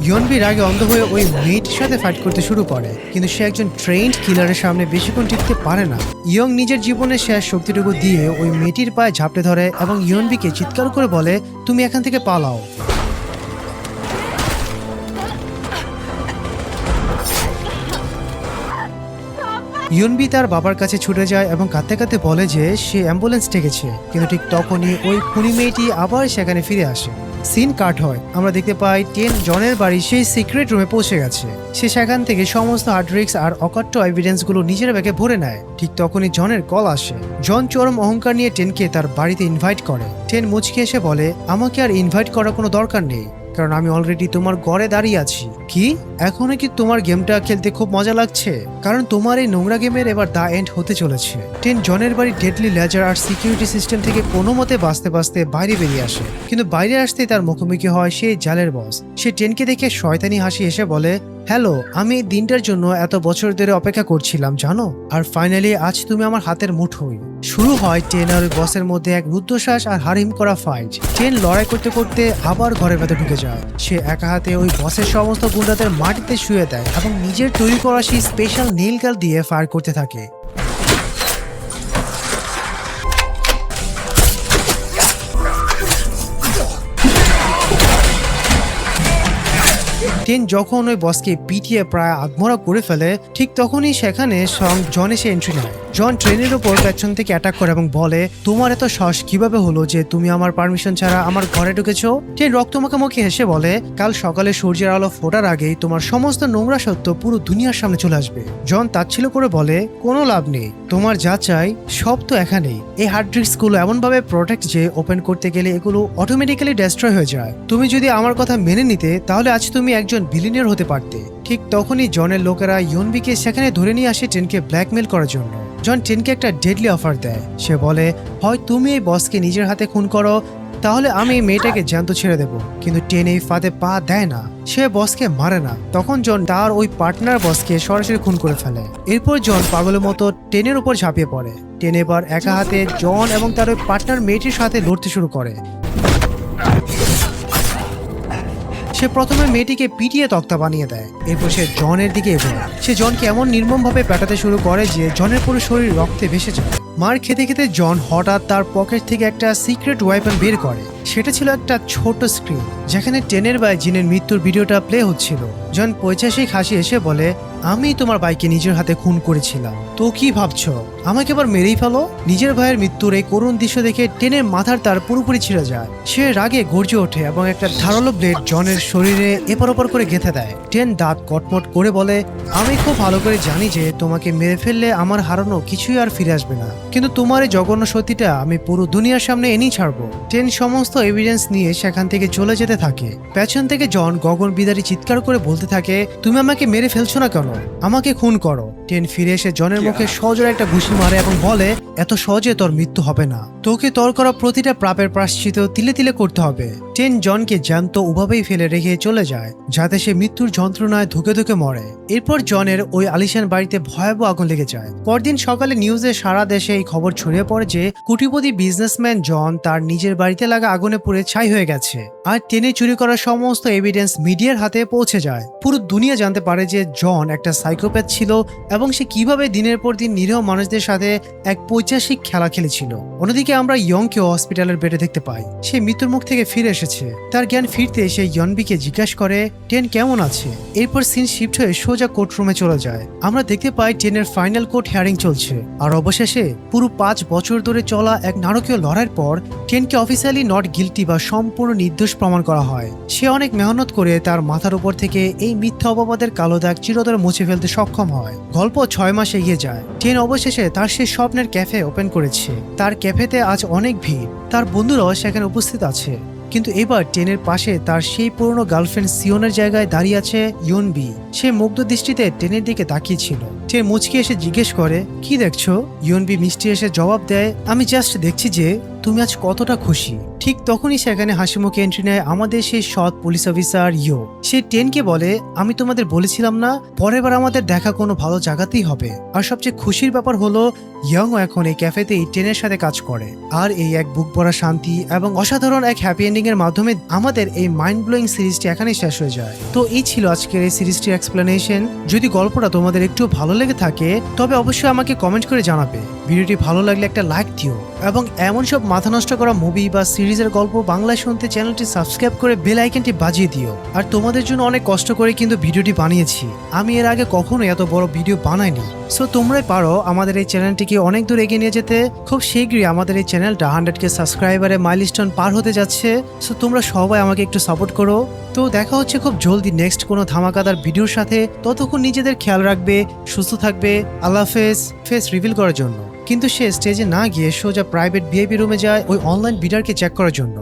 ইয়নবির আগে অন্ধ হয়ে ওই মেয়েটির সাথে ফাইট করতে শুরু করে, কিন্তু সে একজন ট্রেন্ড কিলারের সামনে বেশিক্ষণ টিকতে পারে না। ইয়ং নিজের জীবনের শেষ শক্তিটুকু দিয়ে ওই মেয়েটির পায়ে ঝাপটে ধরে এবং ইয়নবিকে চিৎকার করে বলে তুমি এখান থেকে পালাও। ইয়নবি তার বাবার কাছে ছুটে যায় এবং কাঁদতে কাঁদতে বলে যে সে অ্যাম্বুলেন্স ডেকেছে, কিন্তু ঠিক তখনই ওই খুনি মেয়েটি আবার সেখানে ফিরে আসে। সিন কাট হয়, আমরা দেখতে পাই টেন জনের বাড়ি সেই সিক্রেট রুমে পৌঁছে গেছে। সে সেখান থেকে সমস্ত হার্ড ডিস্ক আর অকাট্য এভিডেন্স গুলো নিজের ব্যাগে ভরে নেয়। ঠিক তখনই জনের কল আসে। জন চরম অহংকার নিয়ে টেনকে তার বাড়িতে ইনভাইট করে। টেন মুচকি এসে বলে আমাকে আর ইনভাইট করার কোনো দরকার নেই, কারণ আমি অলরেডি তোমার ঘরে দাঁড়িয়ে আছি। কি এখনো কি তোমার গেমটা খেলতে খুব মজা লাগছে? কারণ তোমার এই নোংরা গেমের এবার দা এন্ড হতে চলেছে। টেন জনের বাড়ি ডেডলি লেজার আর সিকিউরিটি সিস্টেম থেকে কোনো মতে বাঁচতে বাঁচতে বাইরে বেরিয়ে আসে, কিন্তু বাইরে আসতে তার মুখোমুখি হয় সেই জালের বস। সে টেনকে দেখে শয়তানি হাসি এসে বলে হ্যালো, আমি এই দিনটার জন্য এত বছর ধরে অপেক্ষা করছিলাম জানো, আর ফাইনালি আজ তুমি আমার হাতের মুঠোয়। শুরু হয় টেন আর বসের মধ্যে এক রুদ্ধশ্বাস আর হারিম করা ফাইট। টেন লড়াই করতে করতে আবার ঘরের ভেতর ঢুকে যায়। সে একা হাতে ওই বসের সমস্ত গুন্ডাদের মাটিতে শুয়ে দেয় এবং নিজের তৈরি করা সেই স্পেশাল নীল গাল দিয়ে ফায়ার করতে থাকে। টেন যখন ওই বসকে পিটিয়ে প্রায় আধমরা করে ফেলে, ঠিক তখনই সেখানে জন এসে এন্ট্রি নেয়। জন ট্রেনের উপর পেছন থেকে অ্যাটাক করে এবং বলে তোমার এত সাহস কিভাবে হলো যে তুমি আমার পারমিশন ছাড়া আমার ঘরে ঢুকেছো? টেন রক্তমাখামুখি হেসে বলে কাল সকালে সূর্যের আলো ফোটার আগেই তোমার সমস্ত নোংরা সত্য পুরো দুনিয়ার সামনে চলে আসবে। জন তাচ্ছিল্য করে বলে কোনো লাভ নেই, তোমার যা চাই সব তো এখানেই। এই হার্ড ডিস্ক গুলো এমন ভাবে প্রোটেক্ট যে ওপেন করতে গেলে এগুলো অটোমেটিক্যালি ডেস্ট্রয় হয়ে যায়। তুমি যদি আমার কথা মেনে নিতে তাহলে আজ তুমি একজন বিলিয়নিয়ার হতে পারতে। ঠিক তখনই জনের লোকেরা ইয়নবিকে সেখানে ধরে নিয়ে আসে টেনকে ব্ল্যাকমেল করার জন্য। জন টেনকে একটা ডেডলি অফার দেয়। সে বলে হয় তুমি এই বসকে নিজের হাতে খুন করো, তাহলে আমি এই মেয়েটাকে জ্যান্ত ছেড়ে দেবো। কিন্তু টেন এই ফাঁদে পা দেয় না, সে বসকে মারে না। তখন জন তার ওই পার্টনার বসকে সরাসরি খুন করে ফেলে। এরপর জন পাগলের মতো টেনের উপর ঝাঁপিয়ে পড়ে। টেন এবার একা হাতে জন এবং তার ওই পার্টনার মেয়েটির সাথে লড়তে শুরু করে। সে প্রথমে মেয়েটিকে পিটিয়ে তক্তা বানিয়ে দেয়, এরপর সে জনের দিকে এগোয়। সে জনকে এমন নির্মমভাবে পেটাতে শুরু করে যে জনের পুরো শরীর রক্তে ভেসে যায়। মার খেতে খেতে জন হঠাৎ তার পকেট থেকে একটা সিক্রেট ওয়েপন বের করে। সেটা ছিল একটা ছোট স্ক্রিন, যেখানে টেনের বা জিনের মৃত্যুর ভিডিওটা প্লে হচ্ছিল। জন পৈশাচিক হাসি এসে বলে আমি তোমার ভাইকে নিজের হাতে খুন করেছিলাম, তো কি ভাবছো আমাকে এবার মেরেই ফেলো? নিজের ভাইয়ের মৃত্যুর এই করুণ দৃশ্য দেখে টেনের মাথার তার পুরোপুরি ছিঁড়ে যায়। সে রাগে গর্জে ওঠে এবং একটা ধারালো ব্লেড জনের শরীরে এপার ওপর করে গেঁথে দেয়। টেন দাঁত কটমট করে বলে আমি খুব ভালো করে জানি যে তোমাকে মেরে ফেললে আমার হারানো কিছুই আর ফিরে আসবে না, কিন্তু তোমার এই জঘন্য সত্যিটা আমি পুরো দুনিয়ার সামনে এনেই ছাড়বো। টেন সমস্ত এভিডেন্স নিয়ে সেখান থেকে চলে যেতে থাকে। পেছন থেকে জন গগন বিদারী চিৎকার করে বলতে থাকে, তুমি আমাকে মেরে ফেলছো না কেন, আমাকে খুন করো। টেন ফিরে এসে জনের মুখে সজোরে একটা ঘুষি মারে এবং বলে, এত সহজে তোর মৃত্যু হবে না, তোকে তোর করা প্রতিটা পাপের প্রায়শ্চিত্ত তিলে তিলে করতে হবে। টেন জনকে জ্যান্ত ওভাবেই ফেলে রেখে চলে যায় যাতে সে মৃত্যুর যন্ত্রণায় ধুকে ধুকে মরে। এরপর জনের ওই আলিশান বাড়িতে ভয়াবহ আগুন লেগে যায়। পরদিন সকালে নিউজে সারা দেশে এই খবর ছড়িয়ে পড়ে যে কোটিপতি বিজনেসম্যান জন তার নিজের বাড়িতে লাগা আগুনে পুড়ে ছাই হয়ে গেছে। আর টেনে চুরি করা সমস্ত এভিডেন্স মিডিয়ার হাতে পৌঁছে যায়। পুরো দুনিয়া জানতে পারে যে জন একটা সাইকোপ্যাথ ছিল এবং সে কিভাবে দিনের পর দিন নিরীহ মানুষদের সাথে এক পৈশাসিক খেলা খেলেছিল। অন্যদিকে আমরা ইয়ংকে হসপিটালের বেডে দেখতে পাই। সে মৃত্যুর মুখ থেকে ফিরে এসেছে। তার জ্ঞান ফিরতে সে ইয়নবিকে জিজ্ঞাসা করে টেন কেমন আছে। এরপর সিন শিফট হয়ে সোজা কোর্টরুমে চলে যায়। আমরা দেখতে পাই টেনের ফাইনাল কোর্ট হিয়ারিং চলছে। আর অবশেষে পুরো 5 বছর ধরে চলা এক নারকীয় লড়াইয়ের পর টেনকে অফিসিয়ালি নট গিলটি বা সম্পূর্ণ নির্দোষ প্রমাণ করা হয়। সে অনেক মেহনত করে তার মাথার উপর থেকে এই মিথ্যা অপবাদের কালো দাগ চিরতরে মুছে ফেলতে সক্ষম হয়। গল্প 6 মাস এগিয়ে যায়। টেন অবশেষে তার সেই স্বপ্নের ক্যাফে ওপেন করেছে। তার ক্যাফেতে আজ অনেক ভিড়, তার বন্ধুরাও সেখানে উপস্থিত আছে। কিন্তু এবার টেনের পাশে তার সেই পুরনো গার্লফ্রেন্ড সিওনের জায়গায় দাঁড়িয়ে আছে ইয়নবি। সে মুগ্ধ দৃষ্টিতে টেনের দিকে তাকিয়েছিল। টেন মুচকি এসে জিজ্ঞেস করে, কি দেখছো? ইয়নবি মিষ্টি এসে জবাব দেয়, আমি জাস্ট দেখছি যে তুমি আজ কতটা খুশি। ঠিক তখনই সেখানে হাসি মুখে এন্ট্রি নেয় আমাদের সেই সৎ পুলিশ অফিসার ইয়ো। সে টেনকে বলে, আমি তোমাদের বলেছিলাম না পরের বার আমাদের দেখা কোনো ভালো জায়গাতেই হবে। আর সবচেয়ে খুশির ব্যাপার হলো ইয়ংও এখন এই ক্যাফেতেই টেনের সাথে কাজ করে। আর এই এক বুক ভরা শান্তি এবং অসাধারণ এক হ্যাপি এন্ডিং এর মাধ্যমে আমাদের এই মাইন্ড ব্লোয়িং সিরিজটি এখানেই শেষ হয়ে যায়। তো এই ছিল আজকের এই সিরিজটির এক্সপ্লেনেশন। যদি গল্পটা তোমাদের একটু ভালো লেগে থাকে তবে অবশ্যই আমাকে কমেন্ট করে জানাবে। ভিডিওটি ভালো লাগলে একটা লাইক দিও এবং এমন সব মাথা নষ্ট করা মুভি বা সিরিজের গল্প বাংলায় শুনতে চ্যানেলটি সাবস্ক্রাইব করে বেল আইকনটি বাজিয়ে দিও। আর তোমাদের জন্য অনেক কষ্ট করে কিন্তু ভিডিওটি বানিয়েছি। আমি এর আগে কখনো এত বড় ভিডিও বানাইনি। সো তোমরাই পারো আমাদের এই চ্যানেলটিকে অনেক দূর এগিয়ে নিয়ে যেতে। খুব শীঘ্রই আমাদের এই চ্যানেলটা 100K সাবস্ক্রাইবারে মাইলস্টোন পার হতে যাচ্ছে। সো তোমরা সবাই আমাকে একটু সাপোর্ট করো। তো দেখা হচ্ছে খুব জলদি নেক্সট কোনো ধামাকাদার ভিডিওর সাথে। ততক্ষণ নিজেদের খেয়াল রাখবে, সুস্থ থাকবে। আল্লাহ হাফেজ। ফেস রিভিল করার জন্য কিন্তু সে স্টেজে না গিয়ে সোজা প্রাইভেট ভিআইপি রুমে যায় ওই অনলাইন বিডারকে চেক করার জন্য।